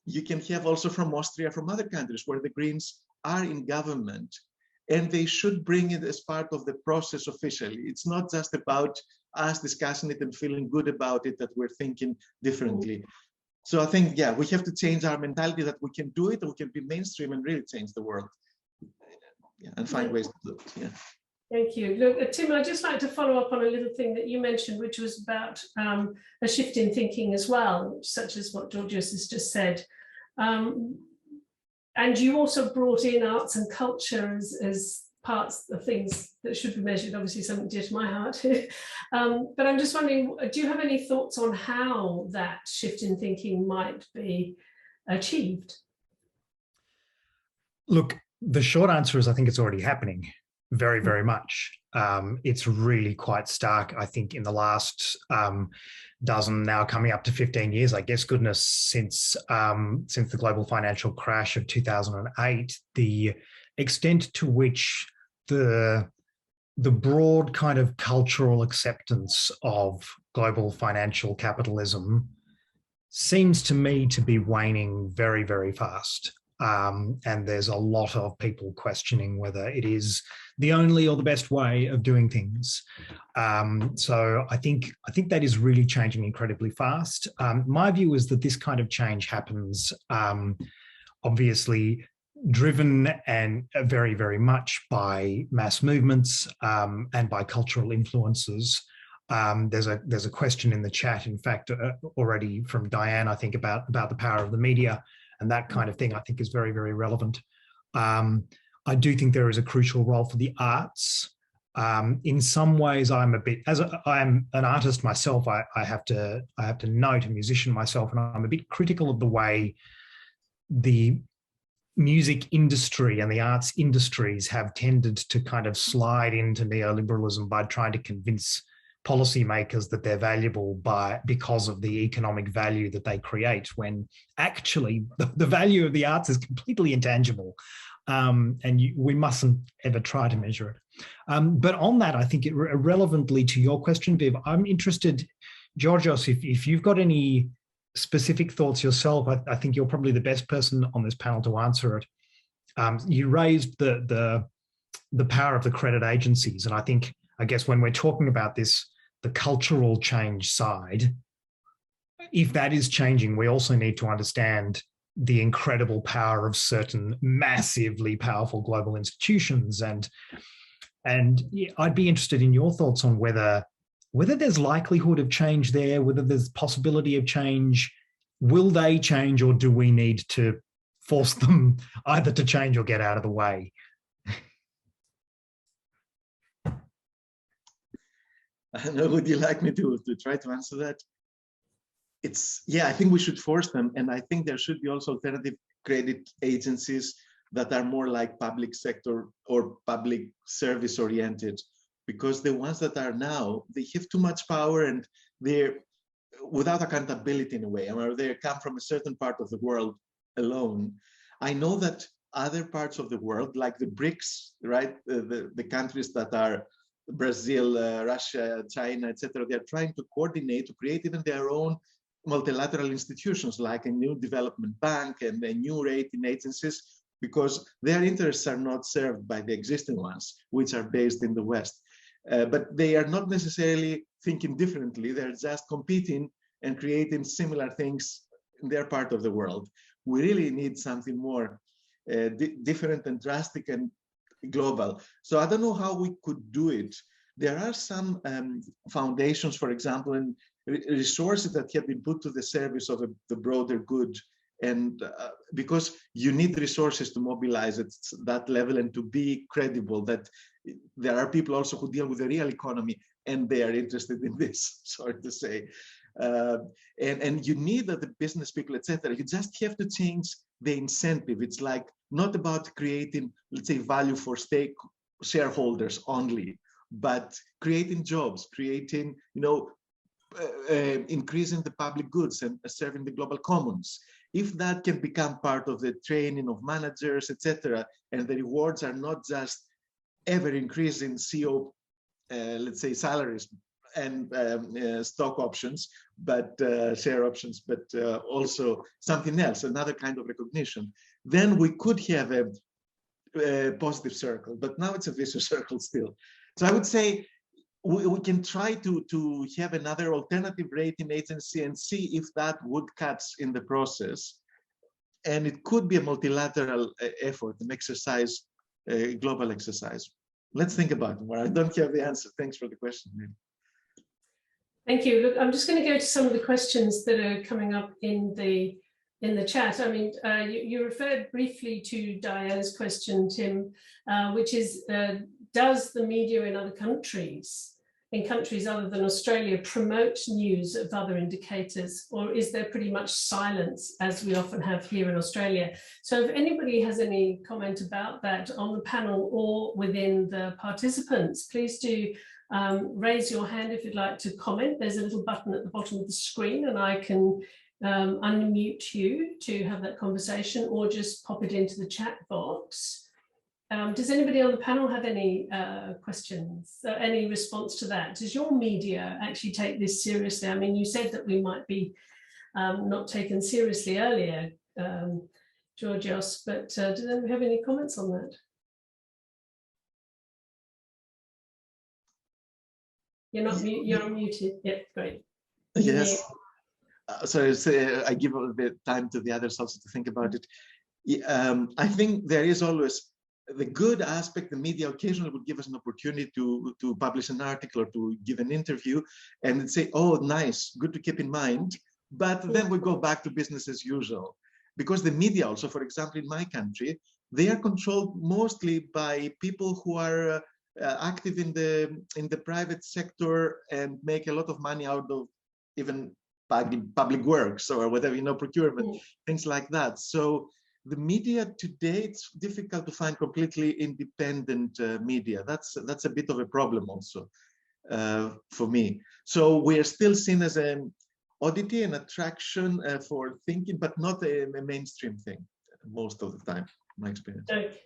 You can have also from Austria, from other countries where the Greens are in government, and they should bring it as part of the process officially. It's not just about us discussing it and feeling good about it, that we're thinking differently. So I think, yeah, we have to change our mentality that we can do it, and we can be mainstream and really change the world. Yeah, and find ways to do it. Yeah. Thank you. Look, Tim, I'd just like to follow up on a little thing that you mentioned, which was about a shift in thinking as well, such as what Georgios has just said. And you also brought in arts and culture as parts of things that should be measured, obviously something dear to my heart. But I'm just wondering, do you have any thoughts on how that shift in thinking might be achieved? Look, the short answer is I think it's already happening very, very much. It's really quite stark, I think, in the last dozen, now coming up to 15 years, I guess, goodness, since the global financial crash of 2008, the extent to which the broad kind of cultural acceptance of global financial capitalism seems to me to be waning very, very fast. And there's a lot of people questioning whether it is the only or the best way of doing things. So I think that is really changing incredibly fast. My view is that this kind of change happens, obviously driven and very, very much by mass movements and by cultural influences. There's a question in the chat, in fact, already from Diane, I think, about the power of the media. And that kind of thing, I think, is very, very relevant. I do think there is a crucial role for the arts. In some ways, I'm an artist myself. I have to note, a musician myself, and I'm a bit critical of the way the music industry and the arts industries have tended to kind of slide into neoliberalism by trying to convince policymakers that they're valuable because of the economic value that they create, when actually the value of the arts is completely intangible, and we mustn't ever try to measure it. But on that, I think relevantly to your question, Viv, I'm interested, Georgios, if you've got any specific thoughts yourself, I think you're probably the best person on this panel to answer it. You raised the power of the credit agencies, and I guess when we're talking about this, the cultural change side, if that is changing, we also need to understand the incredible power of certain massively powerful global institutions. And I'd be interested in your thoughts on whether whether there's likelihood of change there, whether there's possibility of change, will they change, or do we need to force them either to change or get out of the way? I don't know, would you like me to try to answer that? Yeah, I think we should force them. And I think there should be also alternative credit agencies that are more like public sector or public service oriented, because the ones that are now, they have too much power and they're without accountability in a way, or they come from a certain part of the world alone. I know that other parts of the world, like the BRICS, right, the countries that are Brazil, Russia, China, etc., they're trying to coordinate to create even their own multilateral institutions, like a new development bank and a new rating agencies, because their interests are not served by the existing ones, which are based in the West. But they are not necessarily thinking differently. They're just competing and creating similar things in their part of the world. We really need something more different and drastic and global. So I don't know how we could do it. There are some foundations, for example, and resources that have been put to the service of the broader good. And because you need resources to mobilize at that level and to be credible, that there are people also who deal with the real economy and they are interested in this, sorry to say. And you need that the business people, etc. You just have to change the incentive. It's like not about creating, let's say, value for shareholders only, but creating jobs, creating, increasing the public goods and serving the global commons. If that can become part of the training of managers, etc., and the rewards are not just ever increasing CEO, let's say, salaries and stock options, but share options, but also something else, another kind of recognition, then we could have a positive circle. But now it's a vicious circle still. So I would say we can try to have another alternative rating agency and see if that would catch in the process. And it could be a multilateral effort, an exercise, a global exercise. Let's think about it more. I don't have the answer. Thanks for the question. Thank you. Look, I'm just going to go to some of the questions that are coming up in the chat. I mean, you referred briefly to Diana's question, Tim, which is, does the media in other countries, in countries other than Australia, promote news of other indicators, or is there pretty much silence, as we often have here in Australia? So if anybody has any comment about that on the panel or within the participants, please do raise your hand if you'd like to comment. There's a little button at the bottom of the screen and I can unmute you to have that conversation, or just pop it into the chat box. Does anybody on the panel have any questions, any response to that? Does your media actually take this seriously? I mean, you said that we might be not taken seriously earlier, Georgios, but does anyone have any comments on that? You're not you're unmuted. Yep, great. Yes. So I give a bit time to the others also to think about it. I think there is always the good aspect. The media occasionally would give us an opportunity to publish an article or to give an interview and say, oh, nice, good to keep in mind. But then we go back to business as usual. Because the media also, for example, in my country, they are controlled mostly by people who are active in the private sector and make a lot of money out of even public works or whatever, procurement, things like that. So the media today, it's difficult to find completely independent media. That's a bit of a problem also for me. So we are still seen as an oddity, an attraction for thinking, but not a mainstream thing most of the time, in my experience. Okay.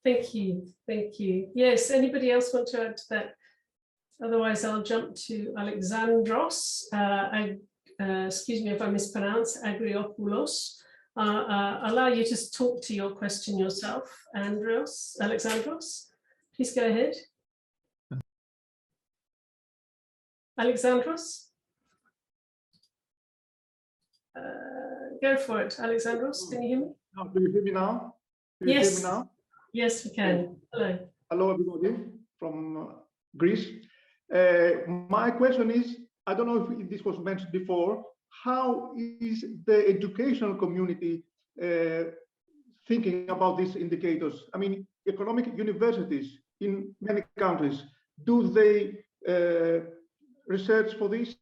Thank you. Thank you. Yes, anybody else want to add to that? Otherwise, I'll jump to Alexandros. Excuse me if I mispronounce, Agriopoulos. I'll allow you to talk to your question yourself, Alexandros. Please go ahead. Alexandros? Go for it, Alexandros. Can you hear me? Do you hear me now? Yes. Hear me now? Yes, we can. Hello. Hello, everybody from Greece. My question is, I don't know if this was mentioned before, how is the educational community thinking about these indicators? I mean, economic universities in many countries, do they research for this?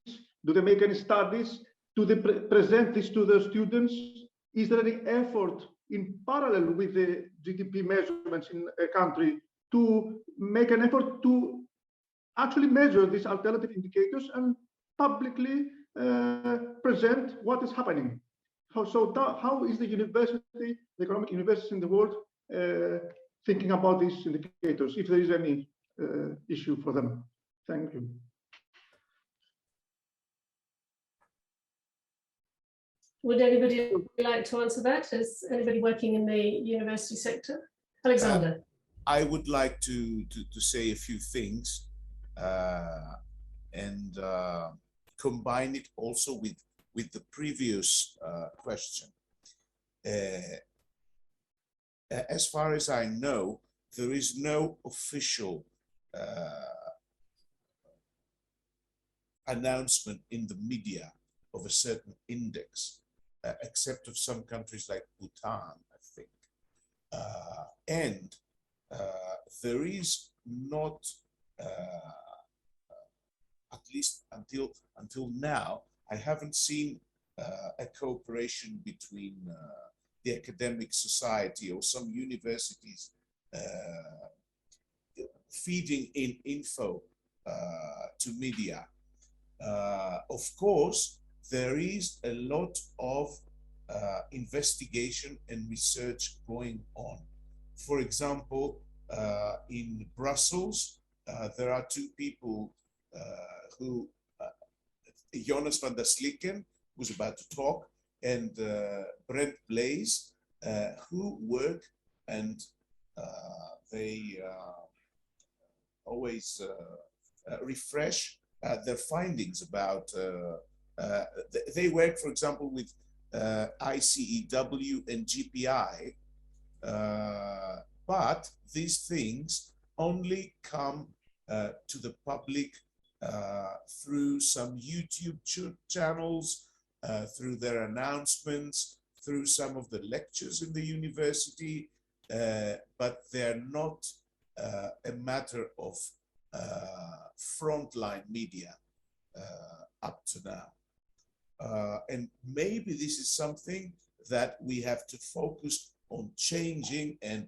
Do they make any studies? Do they present this to their students? Is there any effort in parallel with the GDP measurements in a country to make an effort to actually measure these alternative indicators and publicly present what is happening? How is the university, the economic universities in the world, thinking about these indicators, if there is any issue for them? Thank you. Would anybody like to answer that? Is anybody working in the university sector? Alexander. I would like to say a few things and combine it also with the previous question. As far as I know, there is no official announcement in the media of a certain index, except of some countries like Bhutan, I think. And there is not, at least until now, I haven't seen a cooperation between the academic society or some universities feeding in info to media. Of course, there is a lot of investigation and research going on. For example, in Brussels, there are two people who, Jonas van der Slycke, who's about to talk, and Brent Blaze, who work and they always refresh their findings about, they work, for example, with ICEW and GPI, but these things only come to the public through some YouTube channels, through their announcements, through some of the lectures in the university, but they're not a matter of frontline media up to now. And maybe this is something that we have to focus on changing and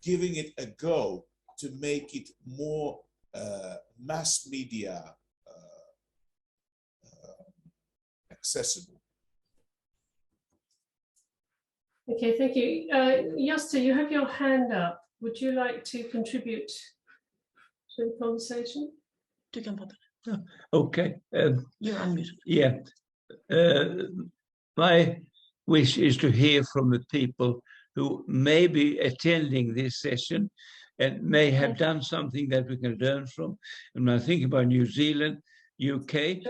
giving it a go to make it more mass media accessible. Okay, thank you. Josta, you have your hand up. Would you like to contribute to the conversation? Okay. You're unmuted. Yeah. My wish is to hear from the people who may be attending this session and may have done something that we can learn from. And when I think about New Zealand, UK,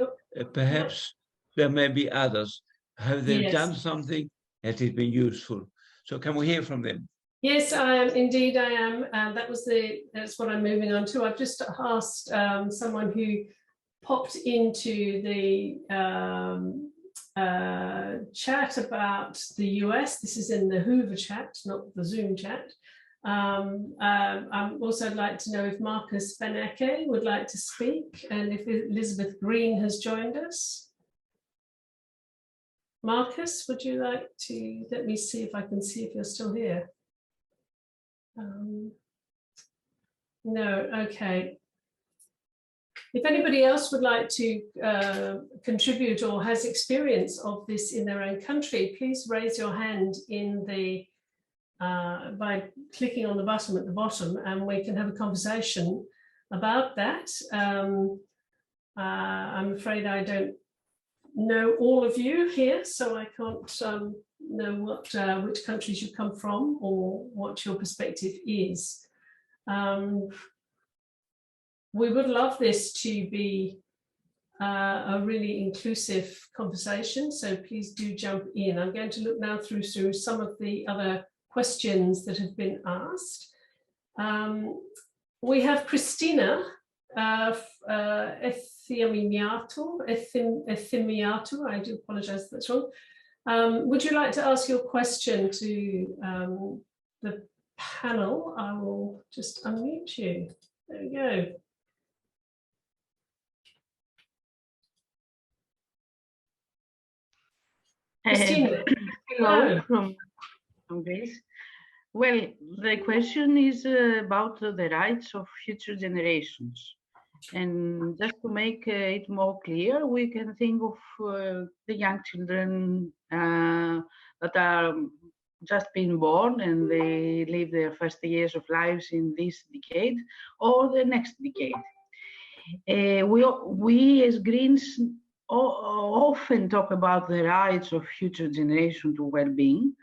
perhaps there may be others. Have they done something that has been useful? So can we hear from them? Yes, I am. Indeed, I am. That's what I'm moving on to. I've just asked someone who popped into the chat about the US. This is in the Hoover chat, not the Zoom chat. I'd also like to know if Marcus Beneke would like to speak and if Elizabeth Green has joined us. Marcus, would you like to, let me see if I can see if you're still here. No, okay. If anybody else would like to contribute or has experience of this in their own country, please raise your hand in the by clicking on the button at the bottom, and we can have a conversation about that. I'm afraid I don't know all of you here, so I can't know what which countries you come from or what your perspective is. We would love this to be a really inclusive conversation, so please do jump in. I'm going to look now through some of the other questions that have been asked. We have Christina Ethimiatu, I do apologize if that's wrong. Would you like to ask your question to the panel? I will just unmute you. There we go. Christina. Hello from Greece. Well, the question is about the rights of future generations. And just to make it more clear, we can think of the young children that are just being born and they live their first years of lives in this decade or the next decade. We as Greens often talk about the rights of future generation to well-being,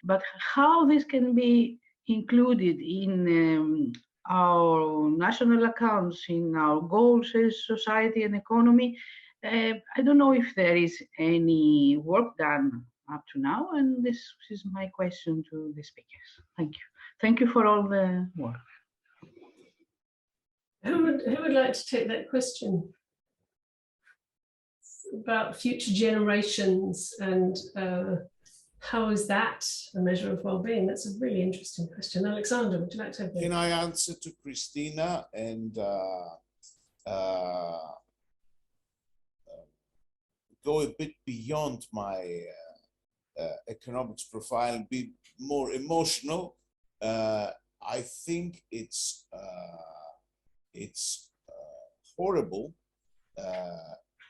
but how this can be included in our national accounts, in our goals as society and economy, I don't know if there is any work done up to now, and this is my question to the speakers. Thank you. Thank you for all the work. Who would like to take that question about future generations and how is that a measure of well-being? That's a really interesting question. Alexander, would you like to have that? Can I answer to Christina and go a bit beyond my economics profile and be more emotional? I think it's horrible.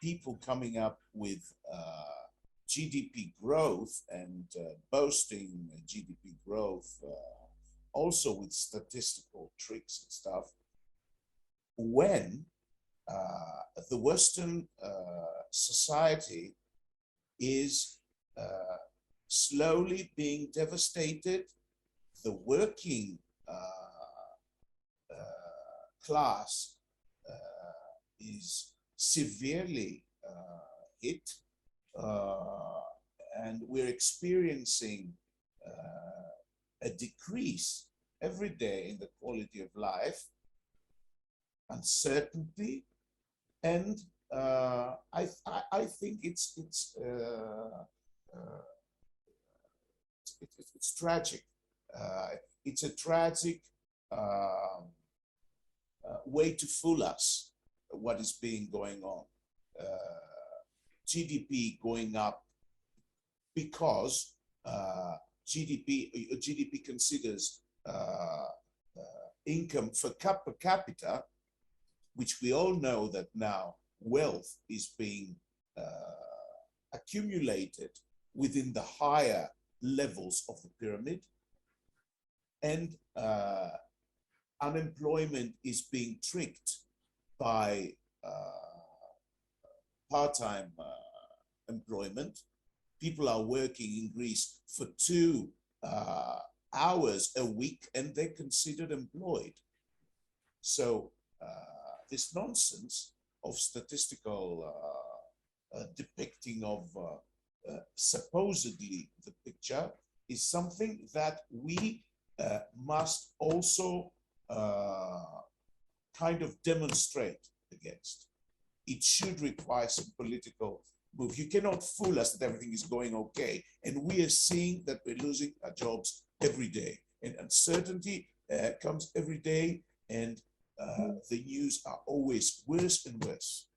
People coming up with GDP growth and boasting GDP growth, also with statistical tricks and stuff, when the Western society is slowly being devastated. The working class is severely hit, and we're experiencing a decrease every day in the quality of life, uncertainty, and I think it's tragic. It's a tragic way to fool us. What is going on? GDP going up because GDP considers income per capita, which we all know that now wealth is being accumulated within the higher levels of the pyramid, and unemployment is being tricked by part-time employment. People are working in Greece for 2 hours a week and they're considered employed. So this nonsense of statistical depicting of supposedly the picture is something that we must also kind of demonstrate against. It should require some political move. You cannot fool us that everything is going okay. And we are seeing that we're losing our jobs every day. And uncertainty comes every day, and the news are always worse and worse.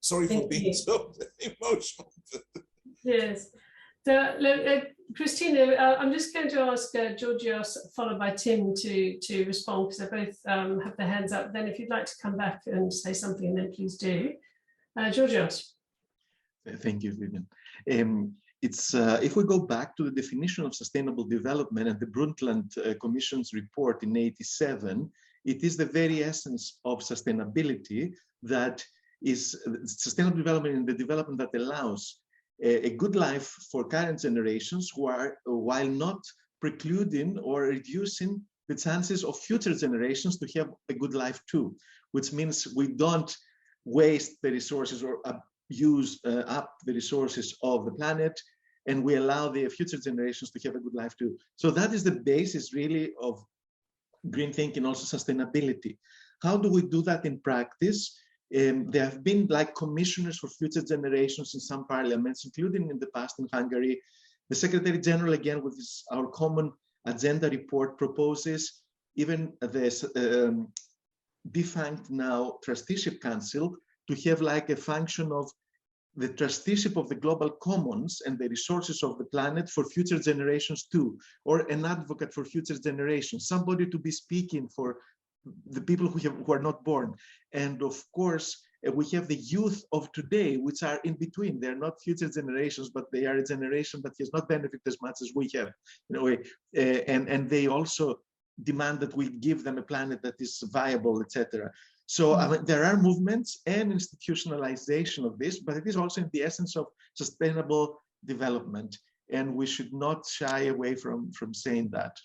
Sorry for being so emotional. Yes. So, Christina, I'm just going to ask Georgios, followed by Tim, to respond, because they both have their hands up. Then if you'd like to come back and say something, then please do. Georgios. Thank you, Vivian. If we go back to the definition of sustainable development and the Brundtland Commission's report in '87, it is the very essence of sustainability that is sustainable development in the development that allows a good life for current generations who are, while not precluding or reducing the chances of future generations to have a good life too, which means we don't waste the resources or use up the resources of the planet, and we allow the future generations to have a good life too. So that is the basis really of green thinking, also sustainability. How do we do that in practice? There have been like commissioners for future generations in some parliaments, including in the past in Hungary. The Secretary General, again, with our common agenda report, proposes even this defunct now trusteeship council to have like a function of the trusteeship of the global commons and the resources of the planet for future generations too, or an advocate for future generations, somebody to be speaking for the people who are not born. And of course, we have the youth of today, which are in between. They're not future generations, but they are a generation that has not benefited as much as we have, in a way. And they also demand that we give them a planet that is viable, etc. So I mean, there are movements and institutionalization of this, but it is also in the essence of sustainable development. And we should not shy away from saying that.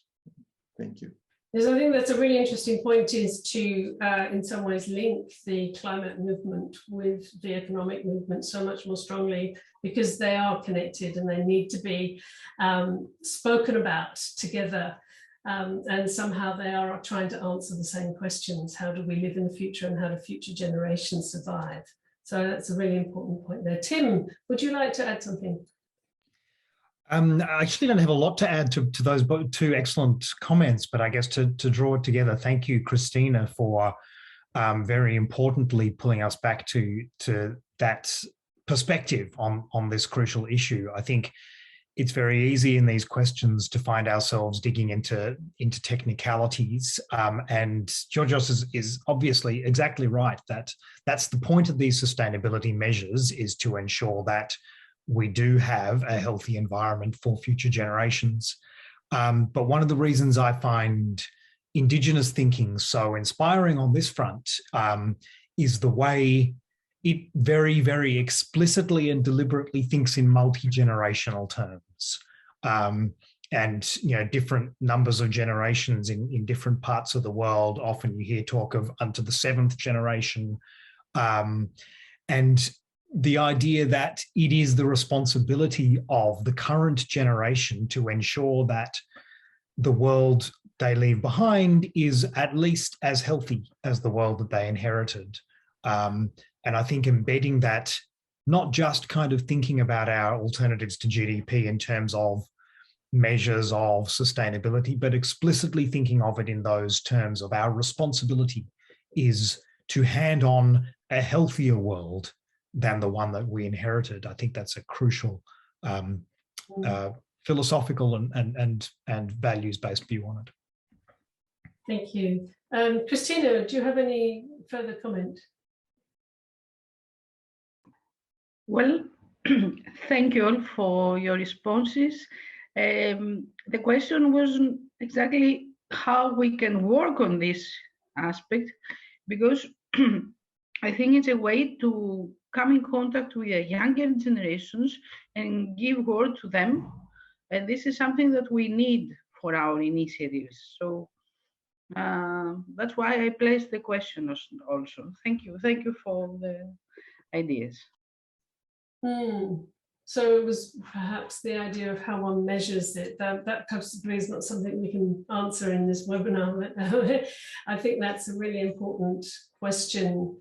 Thank you. Yes, I think that's a really interesting point, is to, in some ways, link the climate movement with the economic movement so much more strongly, because they are connected and they need to be spoken about together. And somehow they are trying to answer the same questions. How do we live in the future, and how do future generations survive? So that's a really important point there. Tim, would you like to add something? I actually don't have a lot to add to those two excellent comments, but I guess to draw it together, thank you, Christina, for very importantly pulling us back to that perspective on this crucial issue. I think it's very easy in these questions to find ourselves digging into technicalities, and Georgios is obviously exactly right that that's the point of these sustainability measures, is to ensure that we do have a healthy environment for future generations. But one of the reasons I find Indigenous thinking so inspiring on this front is the way it very, very explicitly and deliberately thinks in multi-generational terms. And different numbers of generations in different parts of the world. Often you hear talk of unto the 7th generation. And the idea that it is the responsibility of the current generation to ensure that the world they leave behind is at least as healthy as the world that they inherited. And I think embedding that, not just kind of thinking about our alternatives to GDP in terms of measures of sustainability, but explicitly thinking of it in those terms of our responsibility is to hand on a healthier world than the one that we inherited. I think that's a crucial philosophical and values-based view on it. Thank you. Christina, do you have any further comment? Well, thank you all for your responses. The question was exactly how we can work on this aspect, because I think it's a way to come in contact with the younger generations and give word to them. And this is something that we need for our initiatives. So that's why I placed the question also. Thank you. Thank you for the ideas. So it was perhaps the idea of how one measures it. That possibly is not something we can answer in this webinar. But I think that's a really important question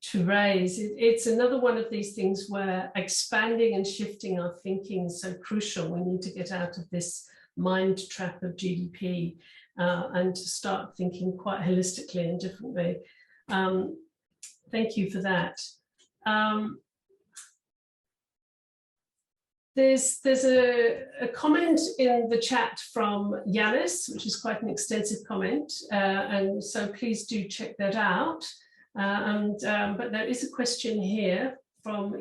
to raise. It's another one of these things where expanding and shifting our thinking is so crucial. We need to get out of this mind trap of GDP and to start thinking quite holistically and differently. Thank you for that. There's a comment in the chat from Jonas, which is quite an extensive comment, and so please do check that out. But there is a question here from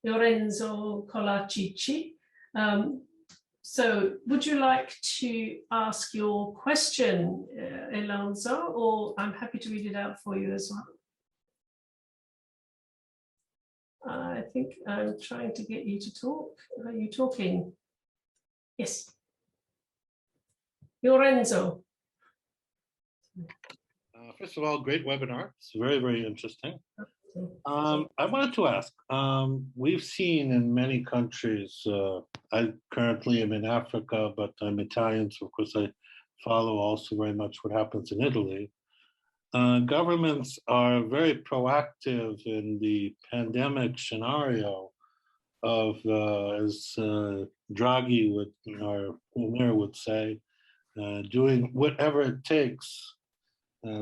Lorenzo Colacici. So would you like to ask your question, Alonso, or I'm happy to read it out for you as well? I think I'm trying to get you to talk. Are you talking? Yes. Lorenzo. First of all, great webinar. It's very, very interesting. I wanted to ask, we've seen in many countries, I currently am in Africa, but I'm Italian, so of course I follow also very much what happens in Italy. governments are very proactive in the pandemic scenario of, as Draghi would, or Umar would say, doing whatever it takes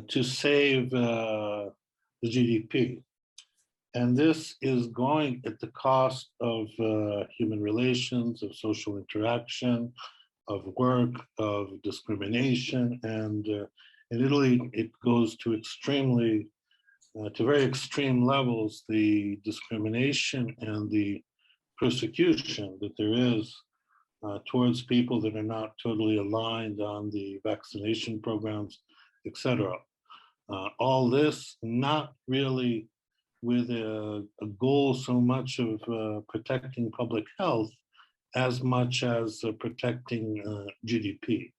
to save the GDP. And this is going at the cost of human relations, of social interaction, of work, of discrimination. And in Italy, it goes to very extreme levels, the discrimination and the persecution that there is towards people that are not totally aligned on the vaccination programs, etc. All this not really with a goal so much of protecting public health as much as protecting GDP.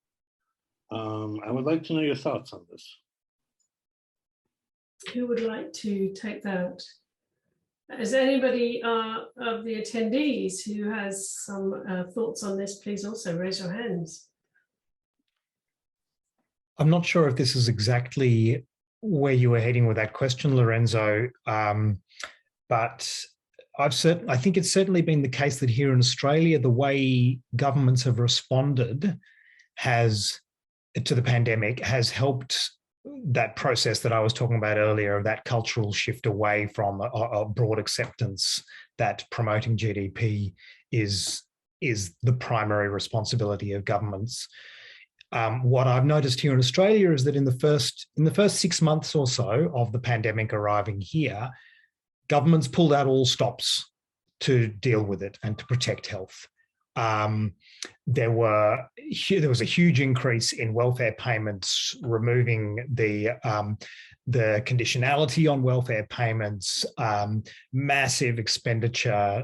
I would like to know your thoughts on this. Who would like to take that? Is anybody of the attendees who has some thoughts on this, please also raise your hands. I'm not sure if this is exactly where you were heading with that question, Lorenzo, but I think it's certainly been the case that here in Australia, the way governments have responded to the pandemic has helped that process that I was talking about earlier, that cultural shift away from a broad acceptance that promoting GDP is the primary responsibility of governments. What I've noticed here in Australia is that in the first 6 months or so of the pandemic arriving here, governments pulled out all stops to deal with it and to protect health. There was a huge increase in welfare payments, removing the conditionality on welfare payments, massive expenditure,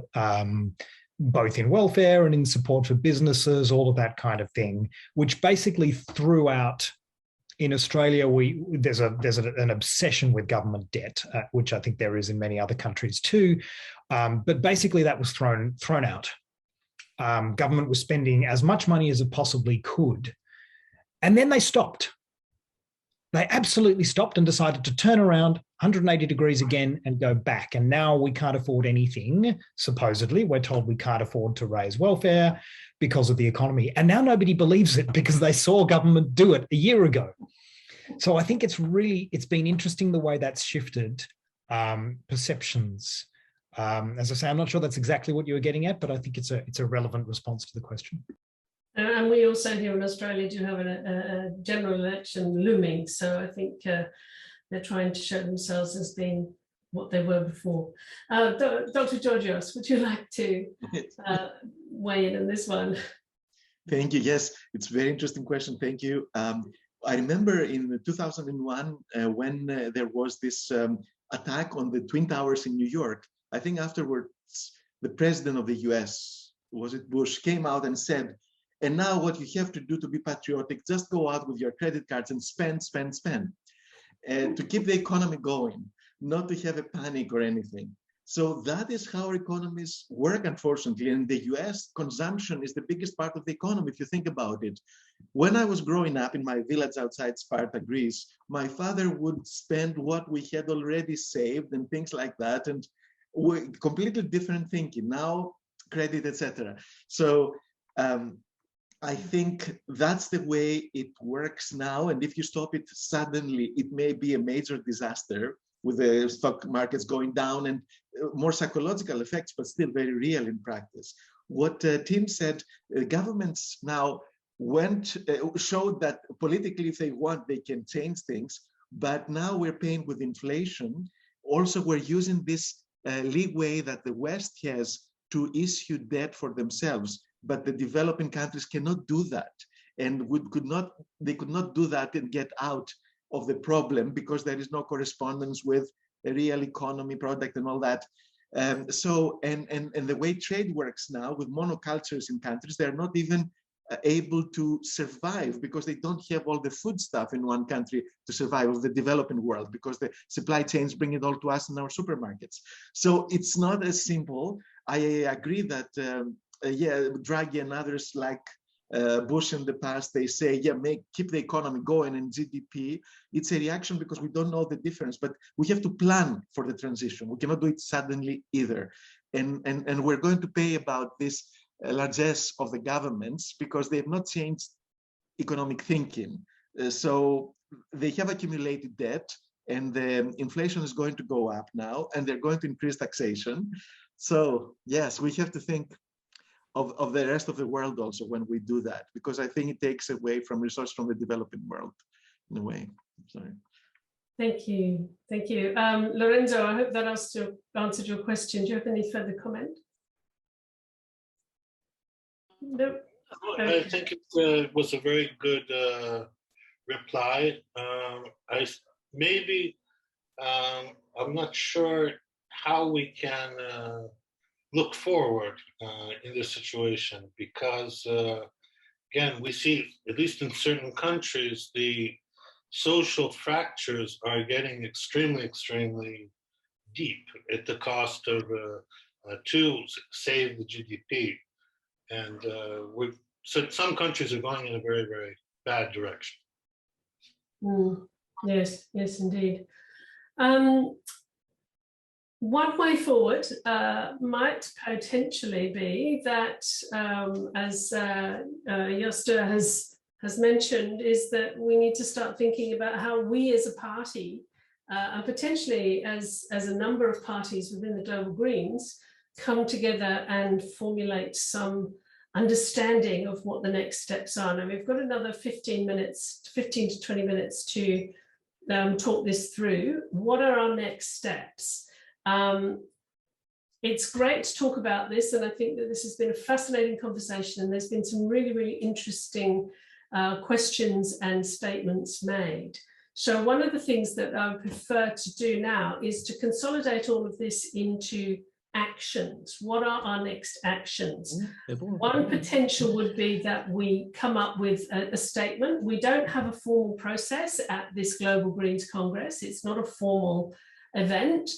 both in welfare and in support for businesses, all of that kind of thing, which basically threw out, in Australia, there's an obsession with government debt, which I think there is in many other countries too. But basically that was thrown out. Government was spending as much money as it possibly could. And then they stopped. They absolutely stopped and decided to turn around 180 degrees again and go back. And now we can't afford anything, supposedly. We're told we can't afford to raise welfare because of the economy. And now nobody believes it because they saw government do it a year ago. So I think it's been interesting the way that's shifted perceptions. As I say, I'm not sure that's exactly what you were getting at, but I think it's a relevant response to the question. And we also here in Australia do have a general election looming, so I think they're trying to show themselves as being what they were before. Dr. Georgios, would you like to weigh in on this one? Thank you. Yes, it's a very interesting question. Thank you. I remember in 2001 when there was this attack on the Twin Towers in New York. I think afterwards, the president of the US, was it Bush, came out and said, and now what you have to do to be patriotic, just go out with your credit cards and spend, to keep the economy going, not to have a panic or anything. So that is how our economies work, unfortunately. In the US, consumption is the biggest part of the economy, if you think about it. When I was growing up in my village outside Sparta, Greece, my father would spend what we had already saved and things like that. And completely different thinking now, credit, etc. So I think that's the way it works now. And if you stop it suddenly, it may be a major disaster with the stock markets going down and more psychological effects, but still very real in practice. What Tim said, governments now showed that politically, if they want, they can change things. But now we're paying with inflation. Also, we're using this leeway that the West has to issue debt for themselves, but the developing countries cannot do that, and they could not do that and get out of the problem because there is no correspondence with a real economy, product, and all that. So the way trade works now with monocultures in countries, they're not even able to survive because they don't have all the food stuff in one country to survive of the developing world because the supply chains bring it all to us in our supermarkets. So it's not as simple. I agree that Draghi and others like Bush in the past, they say, yeah, keep the economy going and GDP. It's a reaction because we don't know the difference, but we have to plan for the transition. We cannot do it suddenly either. And we're going to pay about this largesse of the governments because they have not changed economic thinking. So they have accumulated debt, and the inflation is going to go up now, and they're going to increase taxation. So yes, we have to think of the rest of the world also when we do that, because I think it takes away from resources from the developing world in a way. Sorry. Thank you. Thank you. Lorenzo, I hope that answered your question. Do you have any further comment? No. I think it was a very good reply. I'm not sure how we can look forward in this situation, because again, we see, at least in certain countries, the social fractures are getting extremely, extremely deep at the cost of to save the GDP. And so some countries are going in a very, very bad direction. Yes, yes, indeed. One way forward might potentially be that, as Josta has mentioned, is that we need to start thinking about how we as a party, and potentially as a number of parties within the Global Greens, come together and formulate some understanding of what the next steps are. Now we've got another 15 to 20 minutes to talk this through. What are our next steps? It's great to talk about this, and I think that this has been a fascinating conversation, and there's been some really, really interesting questions and statements made. So one of the things that I would prefer to do now is to consolidate all of this into actions. What are our next actions? One potential would be that we come up with a statement. We don't have a formal process at this Global Greens Congress. It's not a formal event.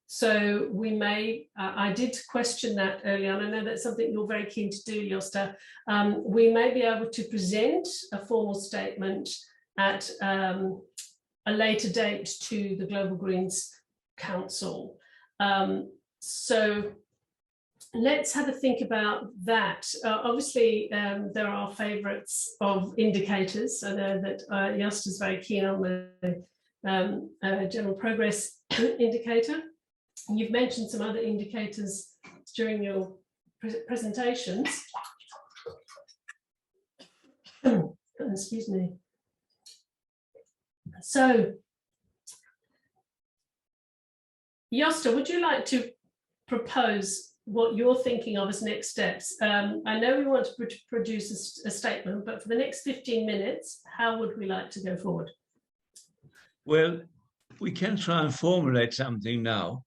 So we may, I did question that earlier on. I know that's something you're very keen to do, Josta. We may be able to present a formal statement at a later date to the Global Greens Council. So let's have a think about that. Obviously, there are favourites of indicators. I know that Josta is very keen on the general progress indicator. You've mentioned some other indicators during your presentations. Excuse me. So, Josta, would you like to propose what you're thinking of as next steps? I know we want to produce a statement, but for the next 15 minutes, how would we like to go forward? Well, we can try and formulate something now.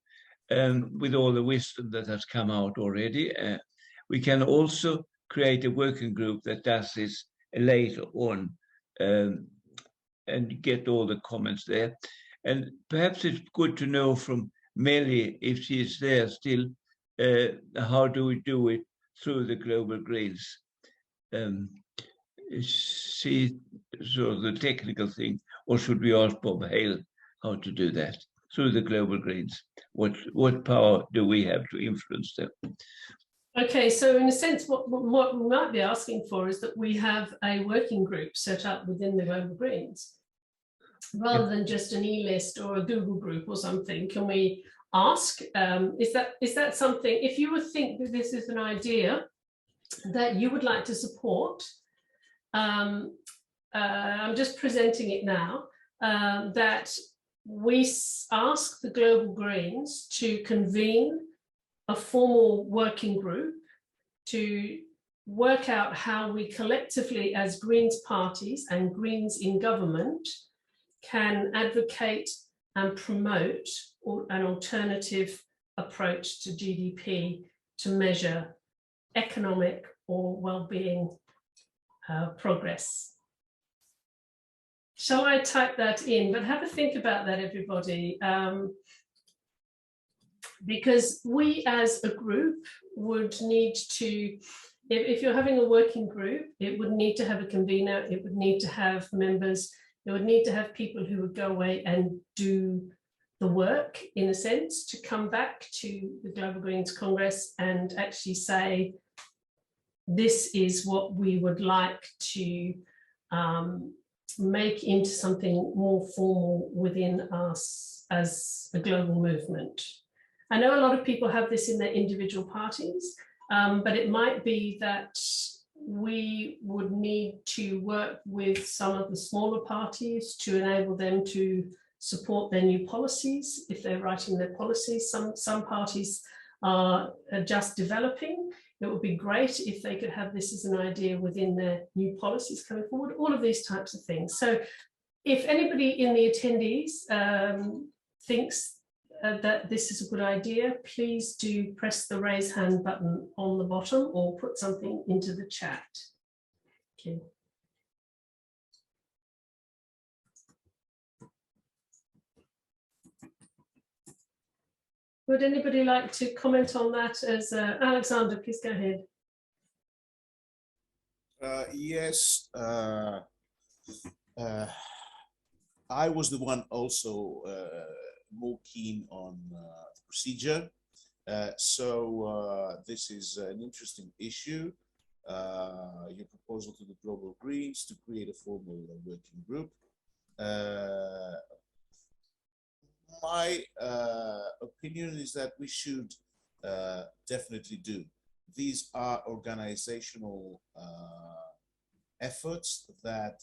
With all the wisdom that has come out already. We can also create a working group that does this later on and get all the comments there. And perhaps it's good to know from Melly, if she is there still, how do we do it through the Global Greens? See sort of the technical thing, or should we ask Bob Hale how to do that? Through the Global Greens, what power do we have to influence them? Okay, so in a sense, what we might be asking for is that we have a working group set up within the Global Greens, rather than just an e-list or a Google group or something. Can we ask, is that something, if you would think that this is an idea that you would like to support, I'm just presenting it now, that we ask the Global Greens to convene a formal working group to work out how we collectively as Greens parties and Greens in government can advocate and promote an alternative approach to GDP to measure economic or well-being progress. Shall I type that in? But have a think about that, everybody, because we as a group would need to if you're having a working group, it would need to have a convener, it would need to have members, it would need to have people who would go away and do the work, in a sense, to come back to the Global Greens Congress and actually say, this is what we would like to make into something more formal within us as a global movement. I know a lot of people have this in their individual parties, but it might be that we would need to work with some of the smaller parties to enable them to support their new policies if they're writing their policies. Some parties are just developing. It would be great if they could have this as an idea within their new policies coming forward, all of these types of things. So if anybody in the attendees thinks that this is a good idea, please do press the raise hand button on the bottom or put something into the chat. Okay. Would anybody like to comment on that? As Alexander, please go ahead. Yes, I was the one also more keen on the procedure. So this is an interesting issue. Your proposal to the Global Greens to create a formal working group. My opinion is that we should definitely do. These are organizational efforts that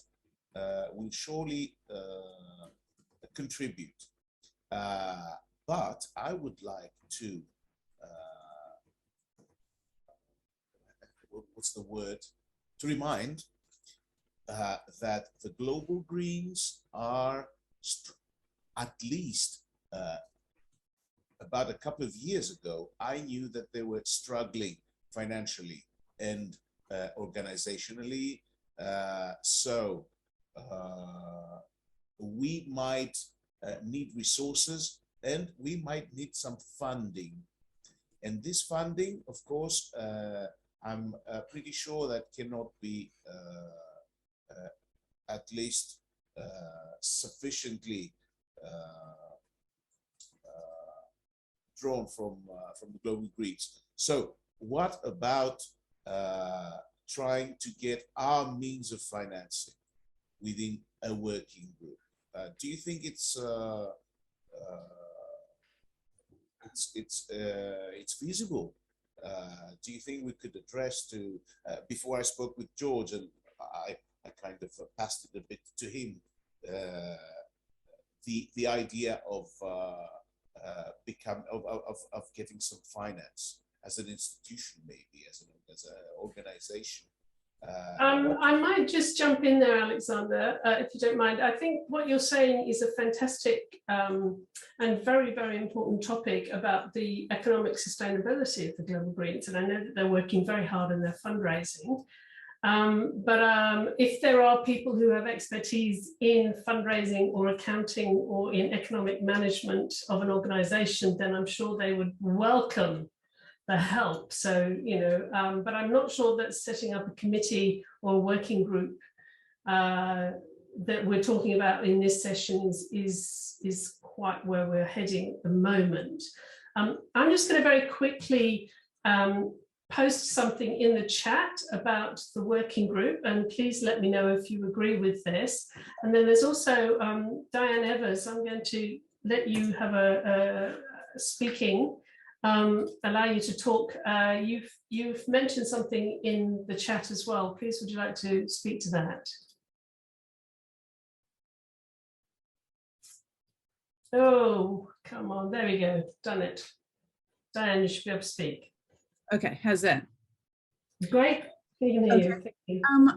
will surely contribute. But I would like to, what's the word? To remind that the Global Greens are at least about a couple of years ago, I knew that they were struggling financially and organizationally. So we might need resources and we might need some funding. And this funding, of course, I'm pretty sure that cannot be at least sufficiently drawn from the Global Greens. So what about trying to get our means of financing within a working group? Do you think it's feasible? Do you think we could address to, before I spoke with George, and I kind of passed it a bit to him, the idea of getting some finance as an institution, maybe as an organization. I might just jump in there, Alexander, if you don't mind. I think what you're saying is a fantastic and very, very important topic about the economic sustainability of the Global Greens, and I know that they're working very hard in their fundraising. But if there are people who have expertise in fundraising or accounting or in economic management of an organization, then I'm sure they would welcome the help. So, you know, but I'm not sure that setting up a committee or a working group that we're talking about in this session is quite where we're heading at the moment. I'm just going to very quickly post something in the chat about the working group, and please let me know if you agree with this. And then there's also Diane Evers. I'm going to let you have a speaking, allow you to talk. You've mentioned something in the chat as well. Please, would you like to speak to that? Oh, come on, there we go, done it. Diane, you should be able to speak. Okay, how's that? Great. Okay.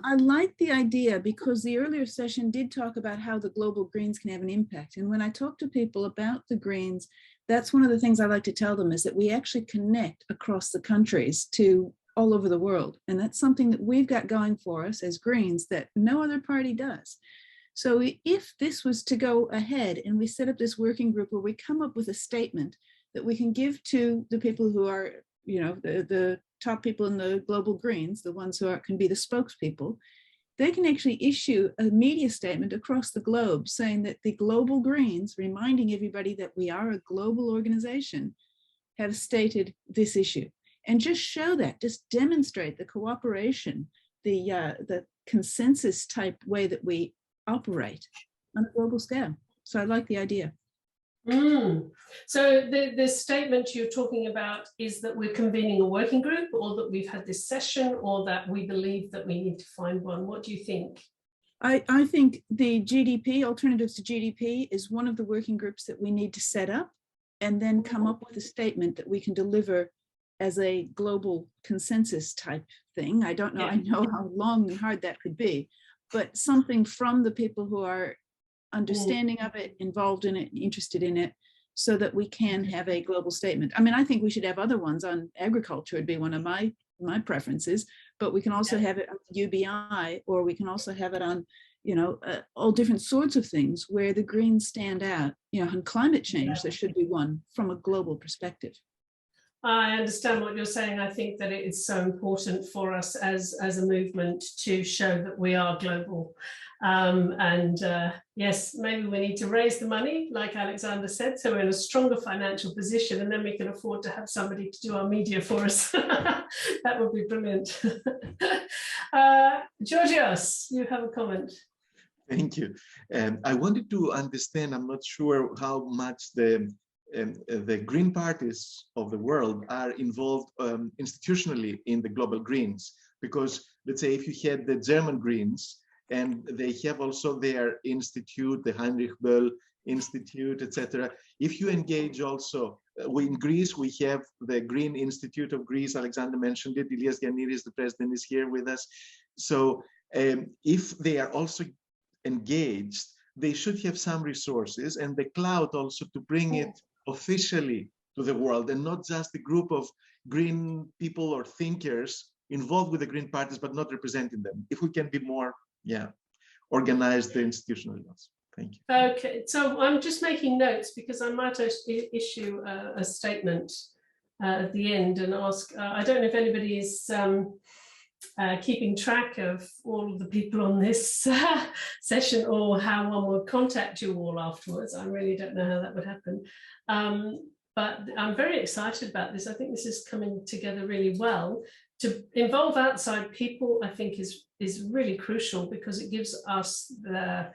I like the idea because the earlier session did talk about how the Global Greens can have an impact. And when I talk to people about the Greens, that's one of the things I like to tell them is that we actually connect across the countries to all over the world. And that's something that we've got going for us as Greens that no other party does. So if this was to go ahead and we set up this working group where we come up with a statement that we can give to the people who are, you know, the top people in the global Greens, the ones who can be the spokespeople, they can actually issue a media statement across the globe saying that the global Greens, reminding everybody that we are a global organization, have stated this issue. And just show that, just demonstrate the cooperation, the consensus type way that we operate on a global scale. So I like the idea. So the statement you're talking about is that we're convening a working group, or that we've had this session, or that we believe that we need to find one? What do you think? I think the GDP, alternatives to GDP, is one of the working groups that we need to set up and then come up with a statement that we can deliver as a global consensus type thing. I don't know, I know how long and hard that could be, but something from the people who are understanding of it, involved in it, interested in it, so that we can have a global statement. I mean, I think we should have other ones on agriculture. Would be one of my preferences, but we can also have it on UBI, or we can also have it on, you know, all different sorts of things where the Greens stand out. You know, on climate change, there should be one from a global perspective. I understand what you're saying. I think that it is so important for us as a movement to show that we are global. Yes, maybe we need to raise the money, like Alexander said, so we're in a stronger financial position, and then we can afford to have somebody to do our media for us. That would be brilliant. Georgios, you have a comment. Thank you. I wanted to understand, I'm not sure how much the green parties of the world are involved institutionally in the global Greens, because let's say if you had the German Greens, and they have also their institute, the Heinrich Böll Institute, etc. If you engage also, in Greece, we have the Green Institute of Greece. Alexander mentioned it. Ilias Gianniris, the president, is here with us. So if they are also engaged, they should have some resources and the clout also to bring it officially to the world, and not just a group of green people or thinkers involved with the green parties, but not representing them. If we can be more organized the institutional ones. Thank you. Okay, so I'm just making notes because I might issue a statement at the end and ask, I don't know if anybody is keeping track of all of the people on this session, or how one would contact you all afterwards. I really don't know how that would happen. But I'm very excited about this. I think this is coming together really well. To involve outside people, I think is really crucial, because it gives us the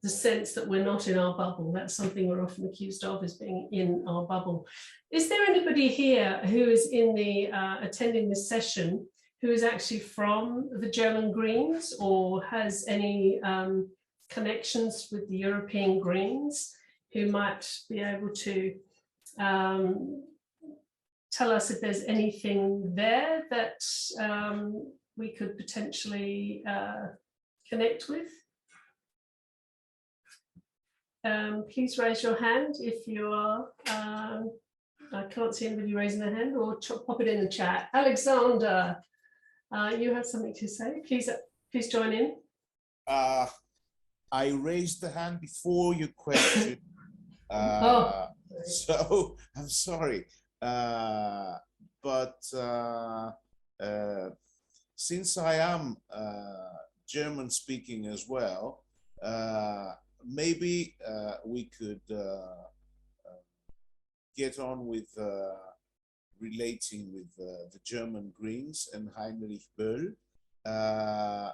sense that we're not in our bubble. That's something we're often accused of, is being in our bubble. Is there anybody here who is in the attending this session who is actually from the German Greens, or has any connections with the European Greens, who might be able to tell us if there's anything there that we could potentially connect with? Please raise your hand if you are. I can't see anybody raising their hand, or pop it in the chat. Alexander, you have something to say. Please join in. I raised the hand before your question. So I'm sorry. But since I am German speaking as well, maybe we could get on with relating with the German Greens and Heinrich Böll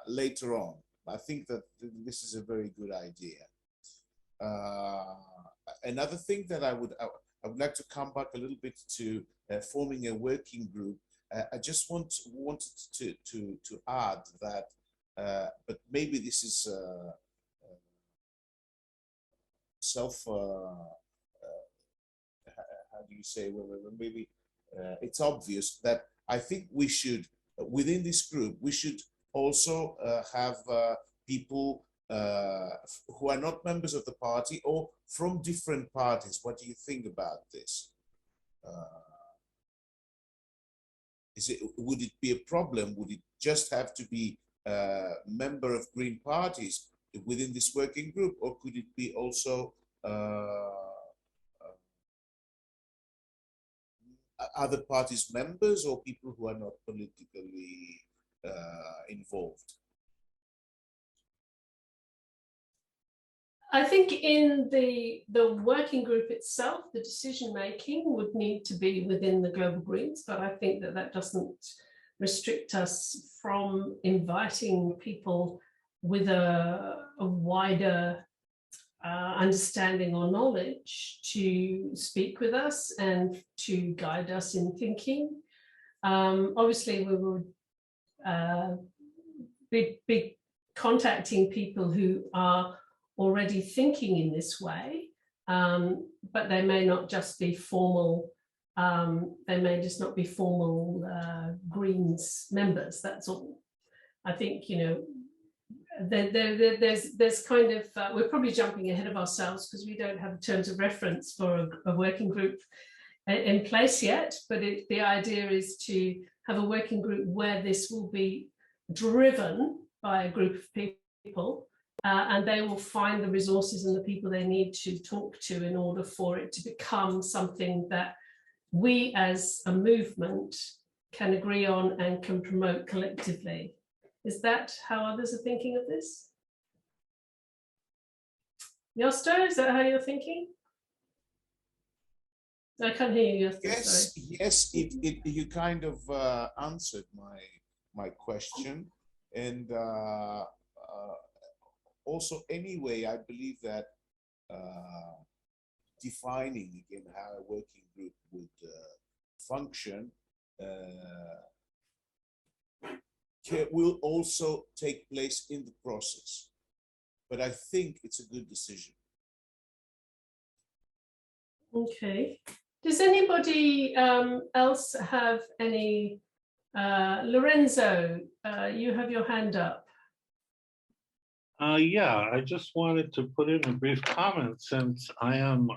later on. I think that this is a very good idea. Another thing that I would like to come back a little bit to forming a working group. I just wanted to add that, but maybe this is how do you say? Well, maybe it's obvious that I think we should, within this group, we should also have people who are not members of the party or from different parties. What do you think about this? Would it be a problem? Would it just have to be a member of Green parties within this working group, or could it be also other parties members or people who are not politically involved? I think in the working group itself, the decision making would need to be within the Global Greens, but I think that that doesn't restrict us from inviting people with a wider understanding or knowledge to speak with us and to guide us in thinking. Obviously, we would be contacting people who are already thinking in this way, but they may not just be formal, they may just not be formal Greens members, that's all. I think, you know, there's kind of, we're probably jumping ahead of ourselves because we don't have terms of reference for a working group in place yet, but the idea is to have a working group where this will be driven by a group of people, and they will find the resources and the people they need to talk to in order for it to become something that we as a movement can agree on and can promote collectively. Is that how others are thinking of this? Josto, is that how you're thinking? I can't hear you, Josto. Yes, sorry. yes, you kind of answered my question. And also, anyway, I believe that defining again how a working group would function will also take place in the process. But I think it's a good decision. Okay. Does anybody else have any? Lorenzo, you have your hand up. Yeah, I just wanted to put in a brief comment since I am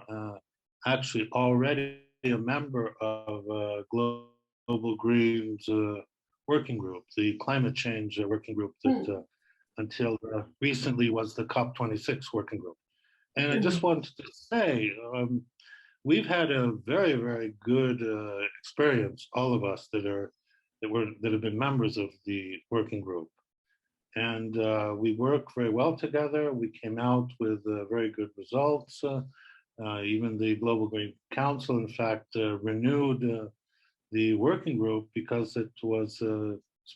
actually already a member of Global Greens working group, the climate change working group that until recently was the COP26 working group. And I just wanted to say, we've had a very, very good experience, all of us that have been members of the working group. And we work very well together. We came out with very good results. Even the Global Green Council, in fact, renewed the working group because it's